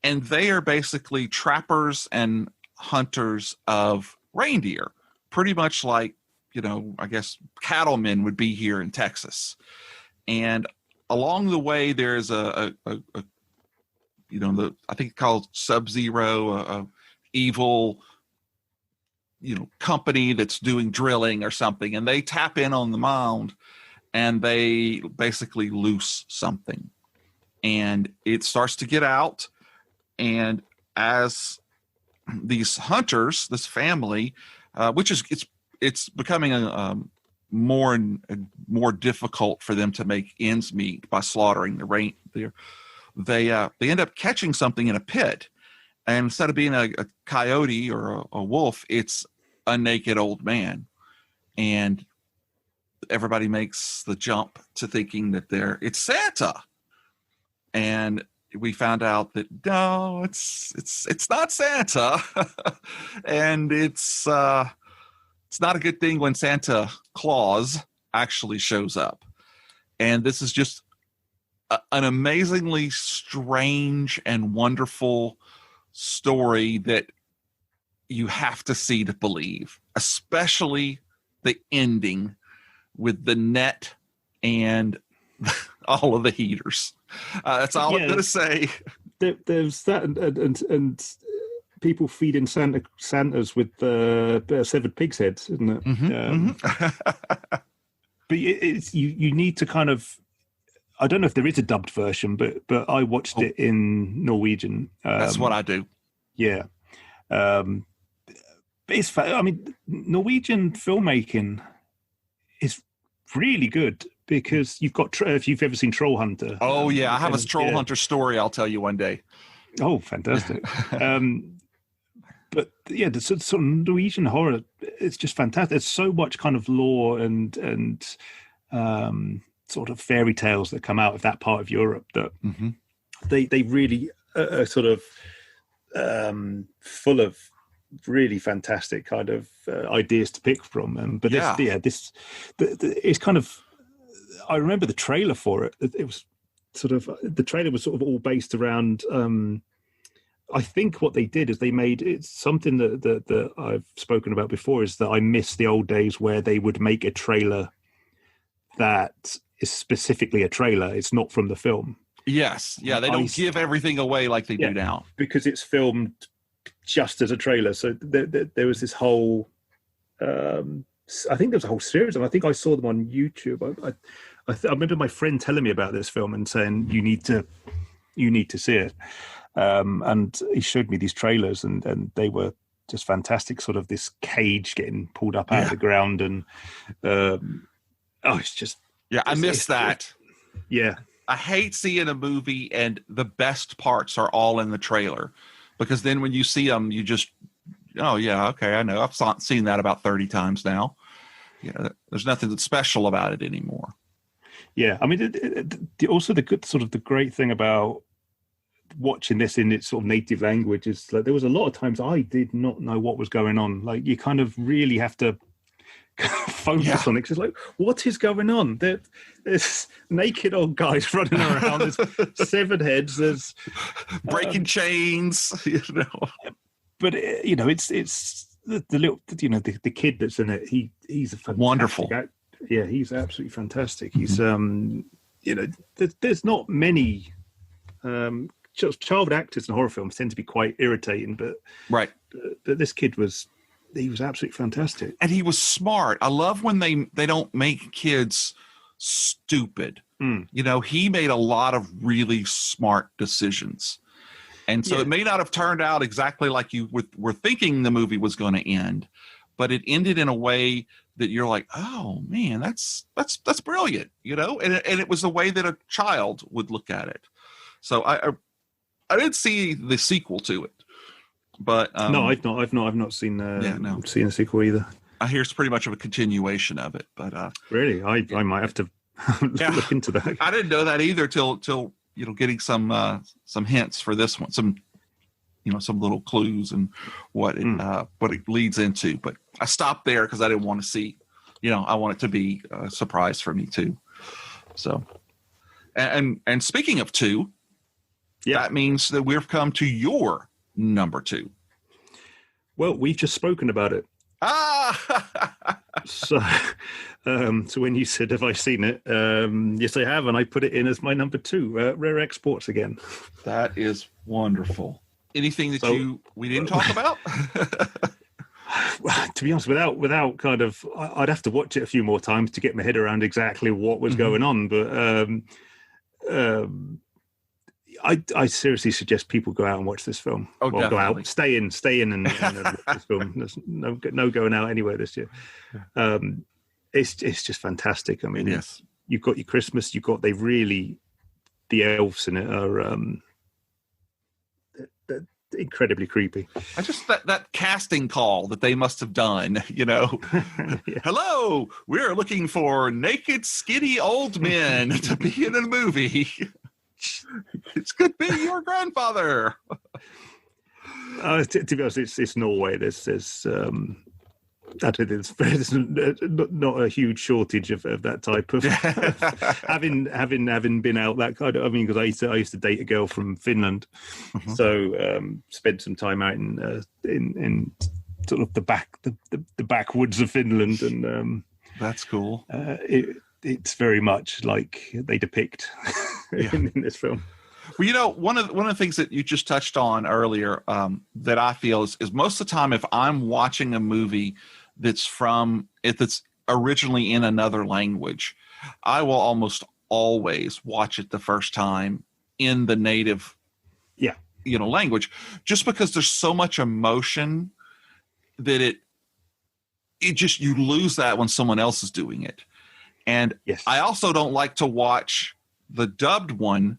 and they are basically trappers and hunters of reindeer, pretty much like, I guess cattlemen would be here in Texas. And along the way, there's I think called Sub-Zero, a evil company that's doing drilling or something, and they tap in on the mound and they basically loose something, and it starts to get out. And as these hunters, this family, which is it's becoming more and more difficult for them to make ends meet by slaughtering the reindeer, they end up catching something in a pit. And instead of being a coyote or a wolf, it's a naked old man. And everybody makes the jump to thinking that it's Santa. And we found out that no, it's not Santa. And it's not a good thing when Santa Claus actually shows up. And this is just an amazingly strange and wonderful story that you have to see to believe, especially the ending with the net and all of the heaters. That's all I'm going to say. There's that, and people feeding Santas with severed pig's heads, isn't it? But it's you need to kind of. I don't know if there is a dubbed version, but I watched it in Norwegian. That's what I do. Yeah. It's I mean, Norwegian filmmaking is really good because you've got, if you've ever seen Troll Hunter. Oh, yeah. I have a Troll Hunter story I'll tell you one day. Oh, fantastic. But yeah, the sort of Norwegian horror, it's just fantastic. There's so much kind of lore and sort of fairy tales that come out of that part of Europe that they really are sort of full of really fantastic kind of ideas to pick from. But it's kind of, I remember the trailer for it. It was sort of, the trailer was sort of all based around, I think what they did is they made it something that I've spoken about before, is that I miss the old days where they would make a trailer that is specifically a trailer. It's not from the film. Yes. Yeah. They don't give everything away like they do now. Because it's filmed just as a trailer. So there was this whole, I think there was a whole series, and I think I saw them on YouTube. I remember my friend telling me about this film and saying, you need to see it. And he showed me these trailers, and they were just fantastic. Sort of this cage getting pulled up out of the ground, and it's just I miss that. Yeah, I hate seeing a movie and the best parts are all in the trailer, because then when you see them, you just, oh yeah, okay, I know, I've seen that about 30 times now. Yeah, there's nothing that's special about it anymore. Yeah, I mean, also the great thing about watching this in its sort of native language is like there was a lot of times I did not know what was going on. Like you kind of really have to focus on it. It's like, what is going on? There's naked old guys running around. There's severed heads. There's breaking chains. You know, but it's the little, the kid that's in it. He's a fantastic wonderful. Yeah, he's absolutely fantastic. He's there's not many child actors in horror films tend to be quite irritating, but this kid was absolutely fantastic, and he was smart. I love when they don't make kids stupid. He made a lot of really smart decisions, and so it may not have turned out exactly like you were thinking the movie was going to end, but it ended in a way that you're like, oh man, that's brilliant, and it was the way that a child would look at it. So I didn't see the sequel to it, but no, I've not seen seen a sequel either. I hear it's pretty much of a continuation of it, but really, I might have to look into that. I didn't know that either till getting some hints for this one, some little clues and what it leads into. But I stopped there because I didn't want to see, I want it to be a surprise for me too. So, and speaking of two. Yeah, that means that we've come to your number 2. Well, we've just spoken about it. So when you said, have I seen it? Yes, I have, and I put it in as my number 2, Rare Exports again. That is wonderful. Anything that we didn't talk about? Well, to be honest, without kind of, I'd have to watch it a few more times to get my head around exactly what was going on, but I seriously suggest people go out and watch this film. Oh, definitely. Go out, stay in and watch this film. There's no going out anywhere this year. It's just fantastic. I mean, yes. You've got your Christmas. The elves in it are they're incredibly creepy. I just that casting call that they must have done. Yeah. Hello, we're looking for naked, skinny old men to be in a movie. It could be your grandfather. To be honest, it's Norway. There's there's not a huge shortage of that type of having been out that kind of. I mean, because I used to date a girl from Finland, so spent some time out in sort of the backwoods of Finland, and that's cool. It's very much like they depict in this film. Well, one of the things that you just touched on earlier that I feel is most of the time, if I'm watching a movie that's originally in another language, I will almost always watch it the first time in the native, language, just because there's so much emotion that it just, you lose that when someone else is doing it. And I also don't like to watch the dubbed one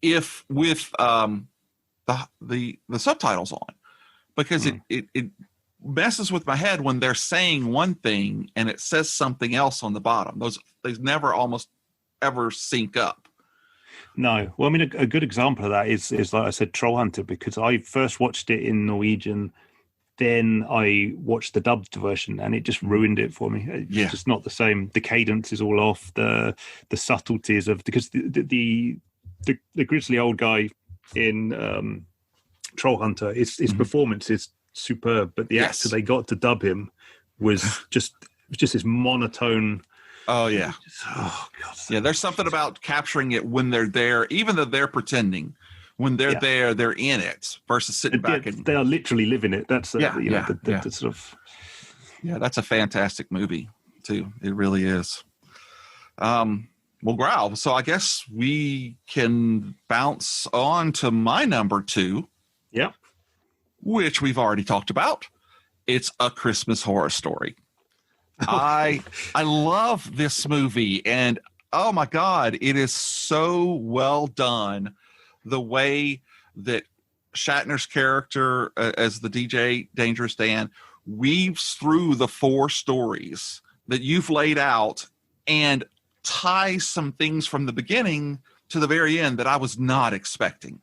if with the subtitles on, because it messes with my head when they're saying one thing and it says something else on the bottom. They never almost ever sync up. No. Well, I mean, a good example of that is like I said, Troll Hunter, because I first watched it in Norwegian, then I watched the dubbed version, and it just ruined it for me. It's just not the same. The cadence is all off. The subtleties of, because the grizzly old guy in Troll Hunter, his performance is superb, but the actor they got to dub him was just this monotone. Oh yeah. Oh God. Yeah, there's something about capturing it when they're there, even though they're pretending. When they're there, they're in it versus sitting back and they are literally living it. That's the sort of that's a fantastic movie too. It really is. Well, Growl, so I guess we can bounce on to my number 2. Yeah. Which we've already talked about. It's A Christmas Horror Story. I love this movie, and oh my God, it is so well done. The way that Shatner's character as the DJ Dangerous Dan weaves through the 4 stories that you've laid out and ties some things from the beginning to the very end that I was not expecting.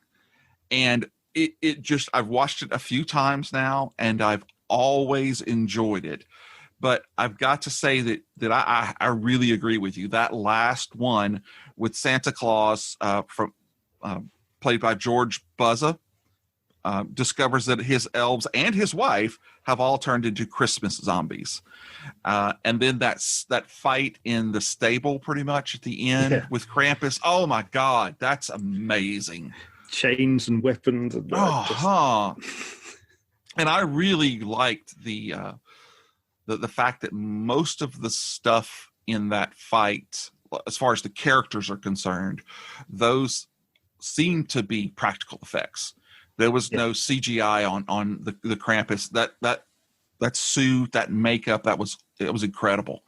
And it just, I've watched it a few times now and I've always enjoyed it. But I've got to say that I really agree with you. That last one with Santa Claus played by George Buzza, discovers that his elves and his wife have all turned into Christmas zombies. And then that fight in the stable pretty much at the end with Krampus. Oh my God, that's amazing. Chains and weapons. And And I really liked the fact that most of the stuff in that fight, as far as the characters are concerned, those seemed to be practical effects. There was no CGI on the Krampus. That suit, that makeup, it was incredible.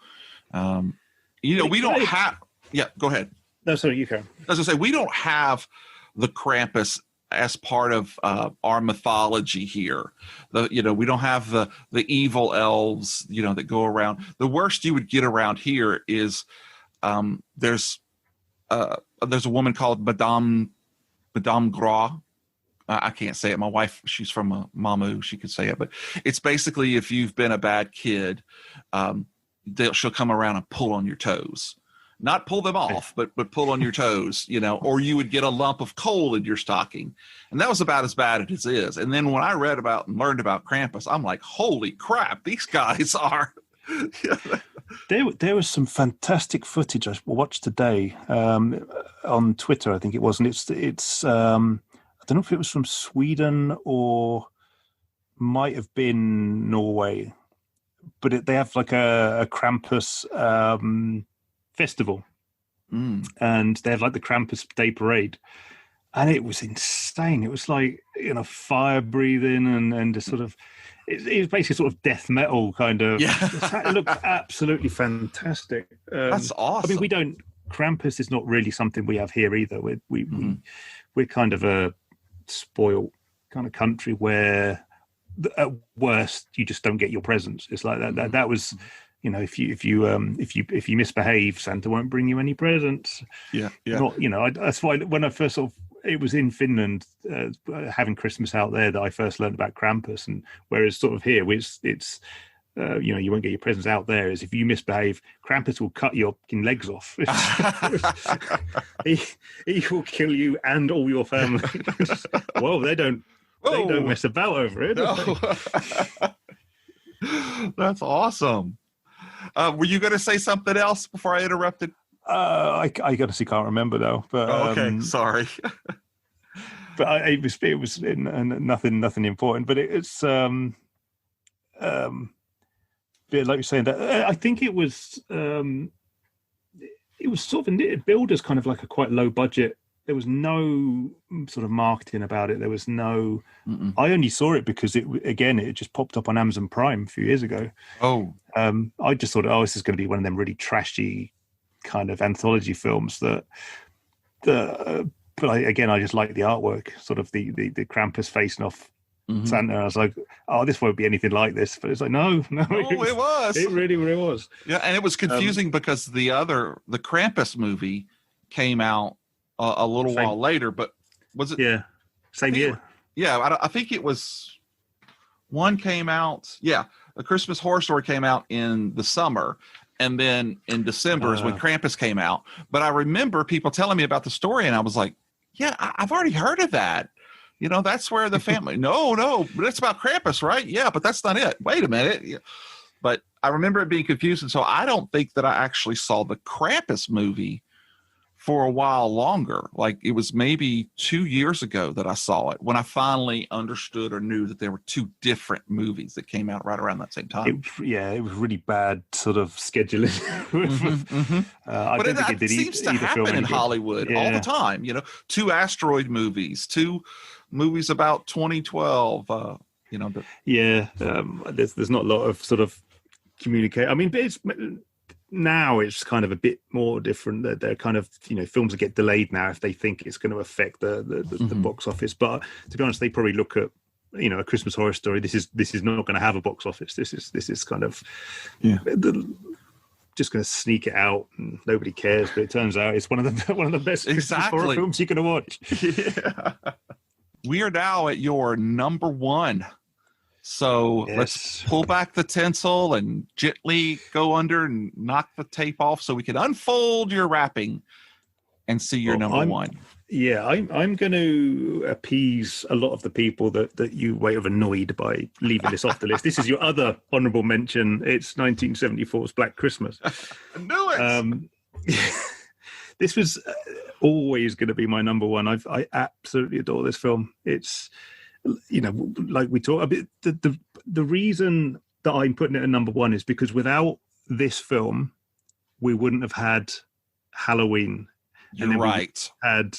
We don't have. Yeah, go ahead. No, sorry, you can. As I say, we don't have the Krampus as part of our mythology here. We don't have the evil elves, that go around. The worst you would get around here is there's a woman called Madame Gras. I can't say it. My wife, she's from Mamu. She could say it, but it's basically if you've been a bad kid, she'll come around and pull on your toes. Not pull them off, but pull on your toes, or you would get a lump of coal in your stocking. And that was about as bad as it is. And then when I read about and learned about Krampus, I'm like, holy crap, these guys are. There was some fantastic footage I watched today on Twitter, I think it was. And it's I don't know if it was from Sweden or might have been Norway, but they have like a Krampus festival, and they have like the Krampus Day Parade, and it was insane. It was like fire breathing and a sort of it was basically sort of death metal kind of. It looked absolutely fantastic. That's awesome. I mean, Krampus is not really something we have here either. We're kind of a spoiled kind of country where at worst you just don't get your presents. It's like that. That was. If you misbehave, Santa won't bring you any presents. Yeah. That's why when I first it was in Finland, having Christmas out there, that I first learned about Krampus, and whereas sort of here it's you won't get your presents out there is if you misbehave, Krampus will cut your fucking legs off. he will kill you and all your family. Well, they don't mess about over it. No. That's awesome. Were you going to say something else before I interrupted? I honestly can't remember though. But okay, sorry. But it was nothing important. But it's like you're saying that I think it was sort of billed as kind of like a quite low budget. There was no sort of marketing about it. There was no. Mm-mm. I only saw it because it just popped up on Amazon Prime a few years ago. Oh, I just thought, this is going to be one of them really trashy kind of anthology films but I just like the artwork, sort of the Krampus facing off Santa. I was like, this won't be anything like this, but it's like, no, it was. It really was. Yeah, and it was confusing because the Krampus movie came out a little while later, but was it? Yeah, same year. Yeah, I think it was. One came out. Yeah, A Christmas Horror Story came out in the summer, and then in December is when Krampus came out. But I remember people telling me about the story, and I was like, yeah, I've already heard of that. That's where the family. No, but it's about Krampus, right? Yeah, but that's not it. Wait a minute. Yeah. But I remember it being confusing. So I don't think that I actually saw the Krampus movie for a while longer. Like it was maybe 2 years ago that I saw it when I finally understood or knew that there were two different movies that came out right around that same time. It was really bad sort of scheduling. But it seems to happen in Hollywood all the time. 2 asteroid movies, 2 movies about 2012. There's not a lot of sort of communicate. I mean, now it's kind of a bit more different. That they're kind of films that get delayed now if they think it's going to affect the box office. But to be honest, they probably look at A Christmas Horror Story. This is not going to have a box office. This is kind of just going to sneak it out and nobody cares. But it turns out it's one of the best Christmas horror films you can watch. Yeah. We are now at your number 1. So let's pull back the tinsel and gently go under and knock the tape off so we can unfold your wrapping and see your number 1. Yeah, I'm going to appease a lot of the people that you might have annoyed by leaving this off the list. This is your other honourable mention. It's 1974's Black Christmas. I knew it! This was always going to be my number 1. I absolutely adore this film. It's... like we talk a bit, the reason that I'm putting it at number 1 is because without this film, we wouldn't have had Halloween. You're right. Had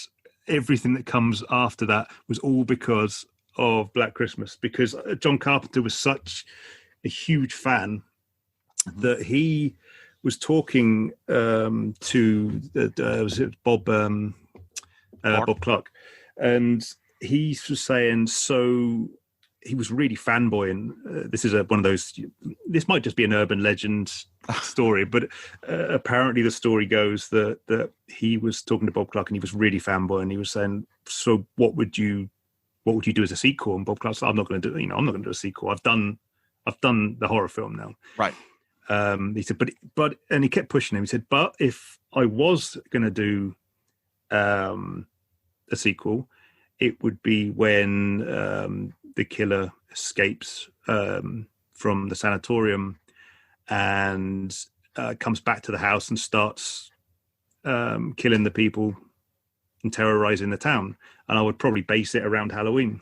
everything that comes after that was all because of Black Christmas, because John Carpenter was such a huge fan that he was talking to was it Bob Clark, and he was saying, so he was really fanboying. This is one of those, this might just be an urban legend story, but apparently the story goes that he was talking to Bob Clark and he was really fanboy, and he was saying, so what would you do as a sequel? And Bob Clark said, I'm not going to do a sequel. I've done the horror film now. Right. He said, but, and he kept pushing him. He said, but if I was going to do a sequel, it would be when the killer escapes from the sanatorium and comes back to the house and starts killing the people and terrorizing the town. And I would probably base it around Halloween.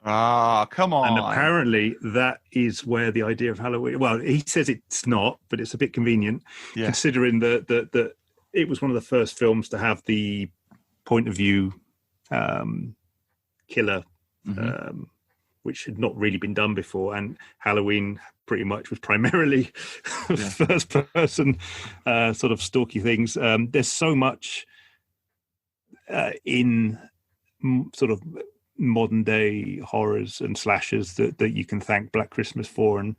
Ah, come on. And apparently that is where the idea of Halloween... Well, he says it's not, but it's a bit convenient, considering that it was one of the first films to have the point of view killer, which had not really been done before. And Halloween pretty much was primarily first person sort of stalky things. There's so much in sort of modern day horrors and slashers that you can thank Black Christmas for. And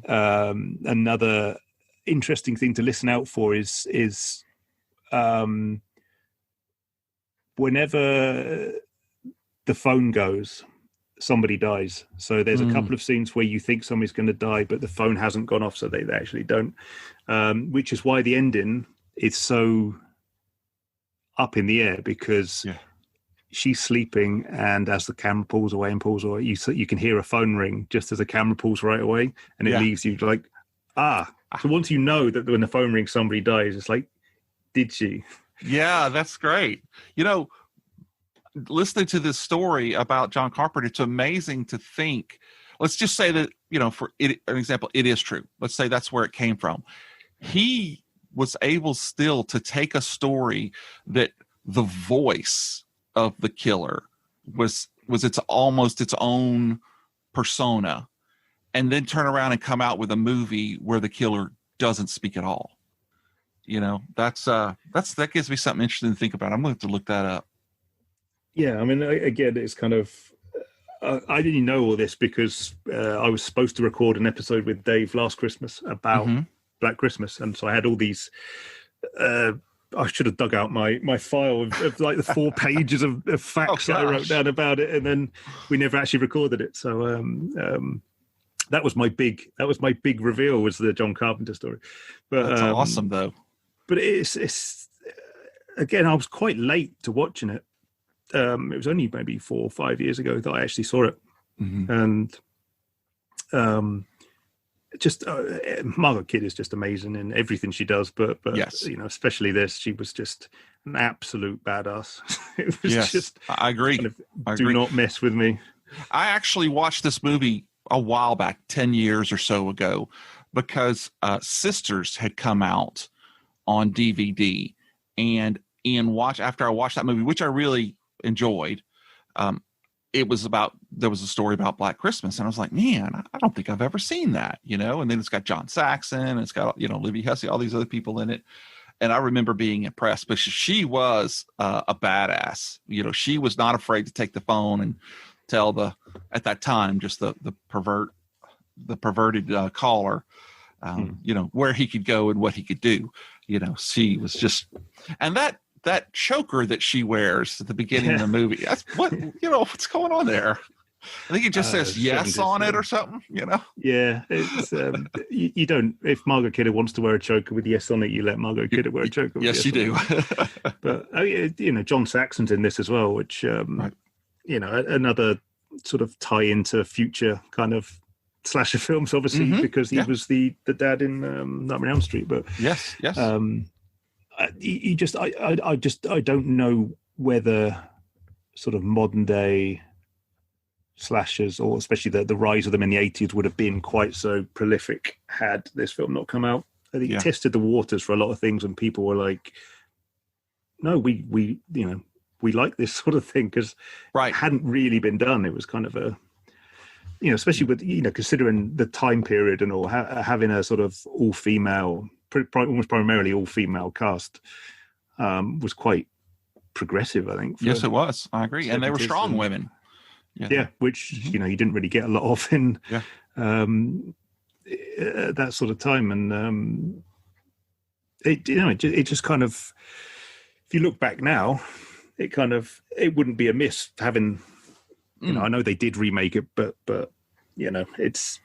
another interesting thing to listen out for is whenever the phone goes, somebody dies. So there's a couple of scenes where you think somebody's going to die, but the phone hasn't gone off, so they actually don't. Which is why the ending is so up in the air, because she's sleeping, and as the camera pulls away, you can hear a phone ring just as the camera pulls right away, and it leaves you like, So once you know that when the phone rings, somebody dies, it's like, did she? Yeah, that's great. Listening to this story about John Carpenter, it's amazing to think. Let's just say that, for an example, it is true. Let's say that's where it came from. He was able still to take a story that the voice of the killer was almost its own persona, and then turn around and come out with a movie where the killer doesn't speak at all. That gives me something interesting to think about. I'm going to have to look that up. Yeah, I mean, again, it's kind of, I didn't know all this because I was supposed to record an episode with Dave last Christmas about Black Christmas. And so I had all these, I should have dug out my file of like the 4 pages of facts that I wrote down about it. And then we never actually recorded it. So that was my big reveal, was the John Carpenter story. But that's awesome though. But it's again, I was quite late to watching it. It was only maybe 4 or 5 years ago that I actually saw it, and just Margot Kidd is just amazing in everything she does. But yes, especially this, she was just an absolute badass. It was just, I agree. Do not mess with me. I actually watched this movie a while back, 10 years or so ago, because Sisters had come out on DVD, and after I watched that movie, which I really enjoyed, there was a story about Black Christmas, and I was like, man, I don't think I've ever seen that, and then it's got John Saxon, and it's got Libby Hussey, all these other people in it, and I remember being impressed. But she was a badass. She was not afraid to take the phone and tell at that time, just the perverted caller, where he could go and what he could do. She was just, and that choker that she wears at the beginning of the movie, that's what's going on there. I think it just says yes on it or something, Yeah, it's you don't. If Margot Kidder wants to wear a choker with yes on it, you let Margot Kidder wear a choker. With yes, you do. But John Saxon's in this as well, which right. Another sort of tie into future kind of slasher films, obviously, because he was the dad in Nightmare on Elm Street. But yes. I don't know whether sort of modern day slashers, or especially the rise of them in the 80s, would have been quite so prolific had this film not come out. I think it tested the waters for a lot of things, and people were like, no, we like this sort of thing, because it hadn't really been done. It was kind of a, especially with, considering the time period and all, having a sort of all-female, almost primarily all-female cast was quite progressive, I think. Yes, it was. I agree. And they were strong women. Yeah, which, you didn't really get a lot of in that sort of time. And it just kind of, if you look back now, it wouldn't be amiss having, I know they did remake it, but it's,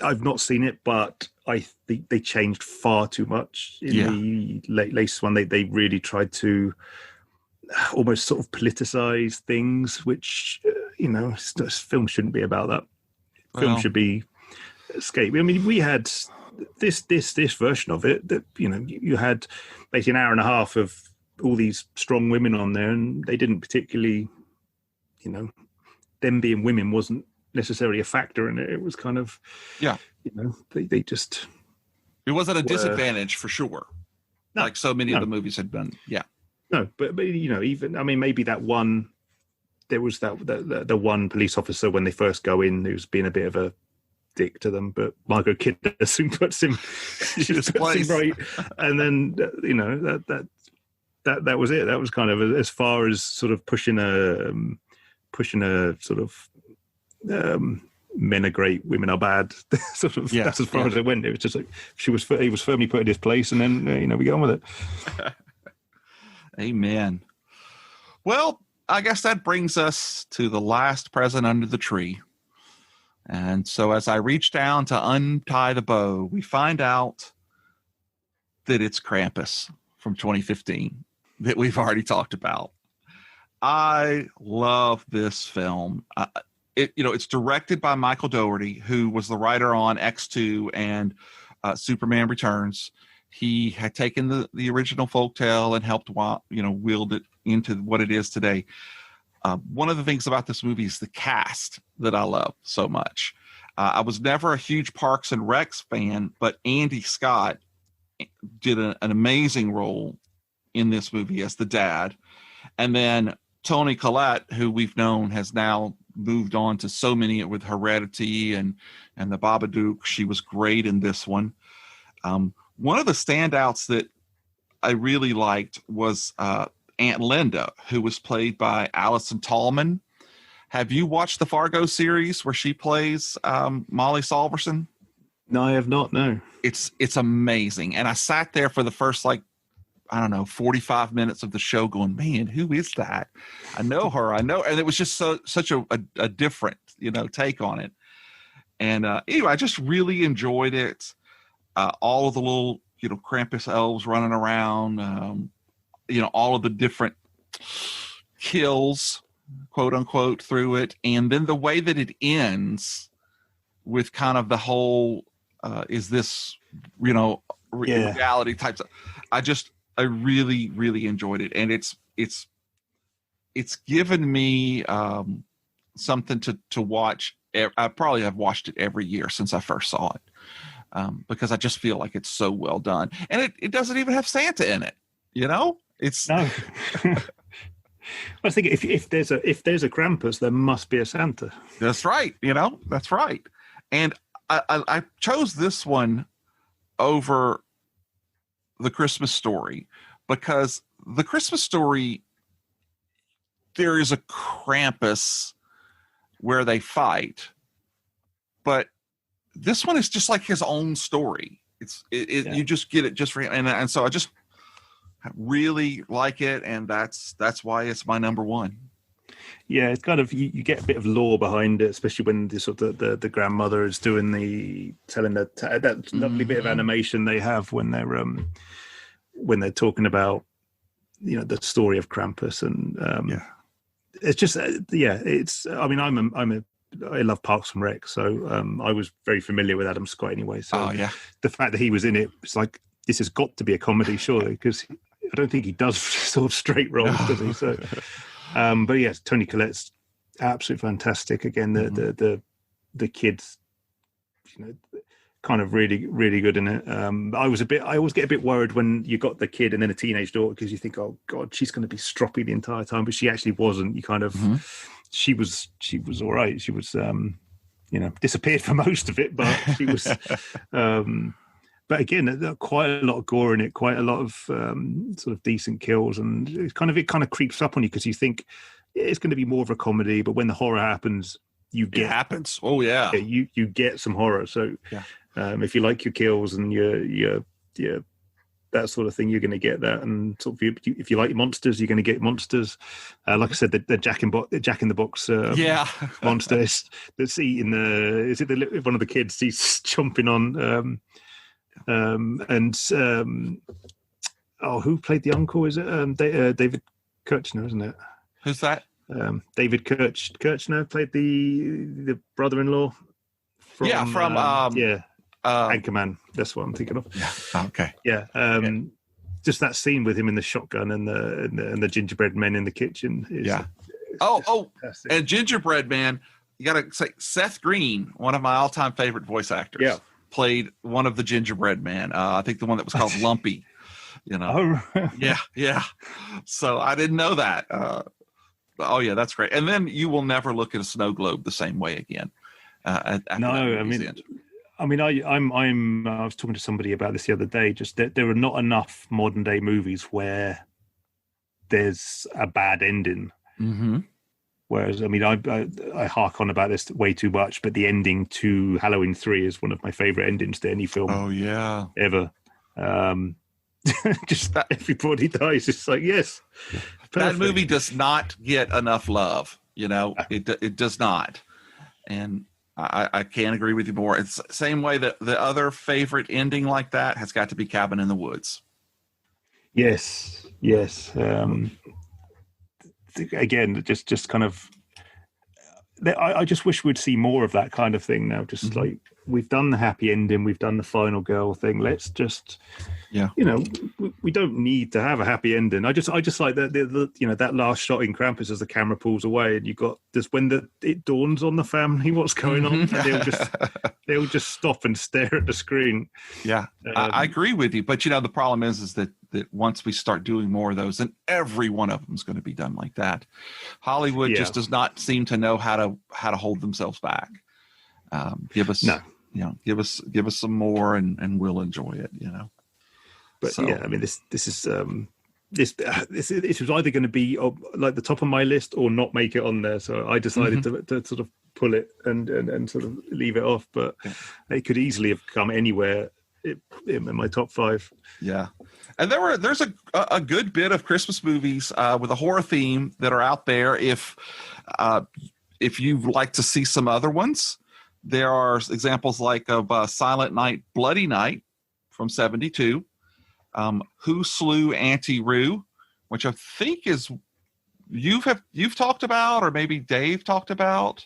I've not seen it, but I think they changed far too much in the latest one. They really tried to almost sort of politicize things, which, film shouldn't be about that. Film should be escape. I mean, we had this version of it that, you had basically an hour and a half of all these strong women on there, and they didn't particularly, them being women wasn't necessarily a factor in it. It was kind of, they just, it wasn't a disadvantage for sure. No, like so many of the movies had been. Yeah. No, but even, I mean, maybe that one, there was the one police officer when they first go in who's being a bit of a dick to them, but Margot Kidder soon puts him, right, and then that was it. That was kind of as far as sort of pushing a sort of men are great, women are bad. Sort of that's as far as it went. It was just like he was firmly put in his place, and then we go on with it. Amen. Well, I guess that brings us to the last present under the tree. And so as I reach down to untie the bow, we find out that it's Krampus from 2015 that we've already talked about. I love this film. It's directed by Michael Dougherty, who was the writer on X2 and Superman Returns. He had taken the original folktale and helped wield it into what it is today. One of the things about this movie is the cast that I love so much. I was never a huge Parks and Recs fan, but Andy Scott did an amazing role in this movie as the dad. And then Toni Collette, who we've known has now moved on to so many with Heredity and the Babadook. She was great in this one. One of the standouts that I really liked was Aunt Linda, who was played by Alison Tallman. Have you watched the Fargo series where she plays Molly Solverson? No, I have not. No. It's amazing. And I sat there for the first 45 minutes of the show going, man, who is that? I know her. And it was just such a different, take on it. And anyway, I just really enjoyed it. All of the little, Krampus elves running around, all of the different kills, quote unquote, through it. And then the way that it ends with kind of the whole, is this, reality type stuff. I really, really enjoyed it. And it's given me something to watch. I probably have watched it every year since I first saw it. Because I just feel like it's so well done. And it doesn't even have Santa in it. It's no. I was thinking if there's a Krampus, there must be a Santa. That's right. That's right. And I chose this one over The Christmas Story because The Christmas Story, there is a Krampus where they fight, but this one is just like his own story. You just get it just for him. And so I just really like it. And that's why it's my number one. Yeah. It's kind of, you get a bit of lore behind it, especially when the grandmother is telling that lovely bit of animation they have when they're talking about, the story of Krampus. And it's just, I love Parks and Rec, so I was very familiar with Adam Scott anyway. So the fact that he was in it, it's like, this has got to be a comedy, surely, because I don't think he does sort of straight roles, does he? So, but yes, Toni Collette's absolutely fantastic. Again, the kids, kind of really, really good in it. I always get a bit worried when you got the kid and then a teenage daughter, because you think, oh God, she's going to be stroppy the entire time, but she actually wasn't. You kind of. She was all right. She was, disappeared for most of it, but she was. But again, quite a lot of gore in it, quite a lot of sort of decent kills, and it kind of creeps up on you because you think it's going to be more of a comedy, but when the horror happens, it happens. Oh yeah, you get some horror. So if you like your kills and your that sort of thing, you're going to get that. And sort of if you like monsters, you're going to get monsters. Like I said, the Jack in the Box monster that's eating one of the kids? He's chomping on. Who played the uncle? Is it David Kirchner? Isn't it? Who's that? David Kirchner played the brother-in-law. From Anchorman. That's what I'm thinking of. Yeah. Okay. Yeah. Just that scene with him in the shotgun and the gingerbread men in the kitchen. And Gingerbread Man, you got to say Seth Green, one of my all-time favorite voice actors, played one of the Gingerbread Man. I think the one that was called Lumpy. Yeah. So I didn't know that. That's great. And then you will never look at a snow globe the same way again. I was talking to somebody about this the other day. Just that there are not enough modern day movies where there's a bad ending. Mm-hmm. Whereas, I hark on about this way too much, but the ending to Halloween 3 is one of my favorite endings to any film. Oh yeah, ever. Just everybody dies. It's like, yes. Perfect. That movie does not get enough love. It does not. And I can't agree with you more. It's the same way that the other favorite ending like that has got to be Cabin in the Woods. Yes. Again, just kind of, I just wish we'd see more of that kind of thing now. Just like, we've done the happy ending, we've done the final girl thing. Let's just, we don't need to have a happy ending. I just like that that last shot in Krampus as the camera pulls away, and you got this when it dawns on the family what's going on. They'll just stop and stare at the screen. Yeah, I agree with you. But the problem is that once we start doing more of those, then every one of them is going to be done like that. Hollywood just does not seem to know how to hold themselves back. Give us some more, and we'll enjoy it. But I mean, this is this was either going to be like the top of my list or not make it on there. So I decided to sort of pull it and sort of leave it off. But it could easily have come anywhere in my top 5. Yeah, and there's a good bit of Christmas movies with a horror theme that are out there. If you'd like to see some other ones, there are examples like of Silent Night, Bloody Night from '72. Who Slew Auntie Roo, which I think is you've talked about, or maybe Dave talked about,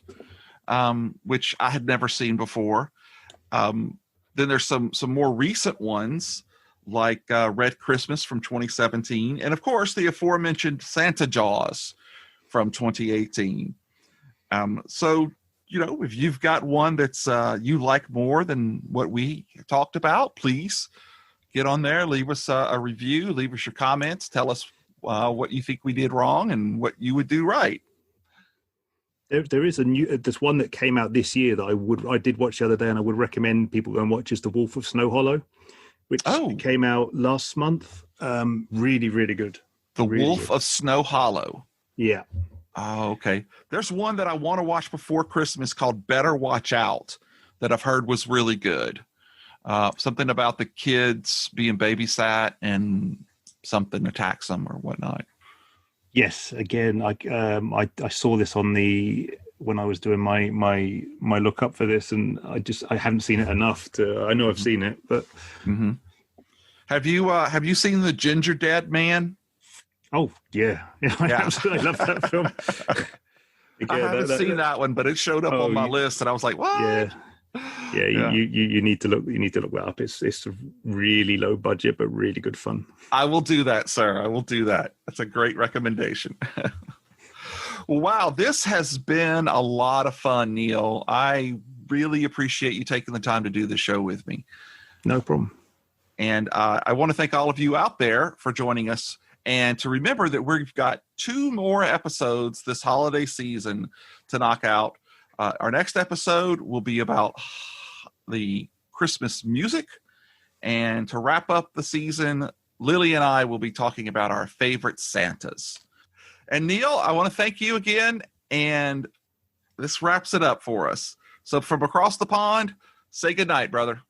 which I had never seen before. Then there's some more recent ones like Red Christmas from 2017, and of course the aforementioned Santa Jaws from 2018. So if you've got one that's you like more than what we talked about, please get on there, leave us a review, leave us your comments, tell us what you think we did wrong and what you would do right. There is there's one that came out this year that I did watch the other day, and I would recommend people go and watch, is The Wolf of Snow Hollow, which came out last month. Really, really good. The Wolf of Snow Hollow. Yeah. Oh, okay. There's one that I want to watch before Christmas called Better Watch Out that I've heard was really good. Something about the kids being babysat and something attacks them or whatnot. Yes, again, I saw this on when I was doing my lookup for this, and I haven't seen it enough to. I know I've seen it, but have you seen The Ginger Dead Man? Oh yeah. I absolutely love that film. Again, I haven't seen that one, but it showed up on my list, and I was like, what? Yeah, you need to look that up. It's really low budget but really good fun. I will do that, sir. I will do that. That's a great recommendation. Wow, this has been a lot of fun, Neil. I really appreciate you taking the time to do the show with me. No problem. And I want to thank all of you out there for joining us, and to remember that we've got 2 more episodes this holiday season to knock out. Our next episode will be about the Christmas music. And to wrap up the season, Lily and I will be talking about our favorite Santas. And Neil, I want to thank you again. And this wraps it up for us. So from across the pond, say goodnight, brother.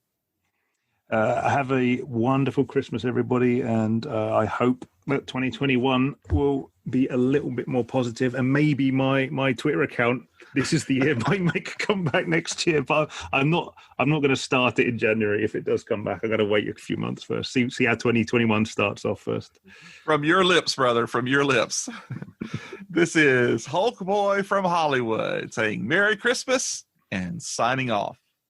Have a wonderful Christmas, everybody. And I hope that 2021 will be a little bit more positive, and maybe my Twitter account, this is the year, might make a comeback next year. But I'm not going to start it in January. If it does come back, I'm going to wait a few months first. See how 2021 starts off first. From your lips, brother, from your lips. This is Hulk Boy from Hollywood saying Merry Christmas and signing off.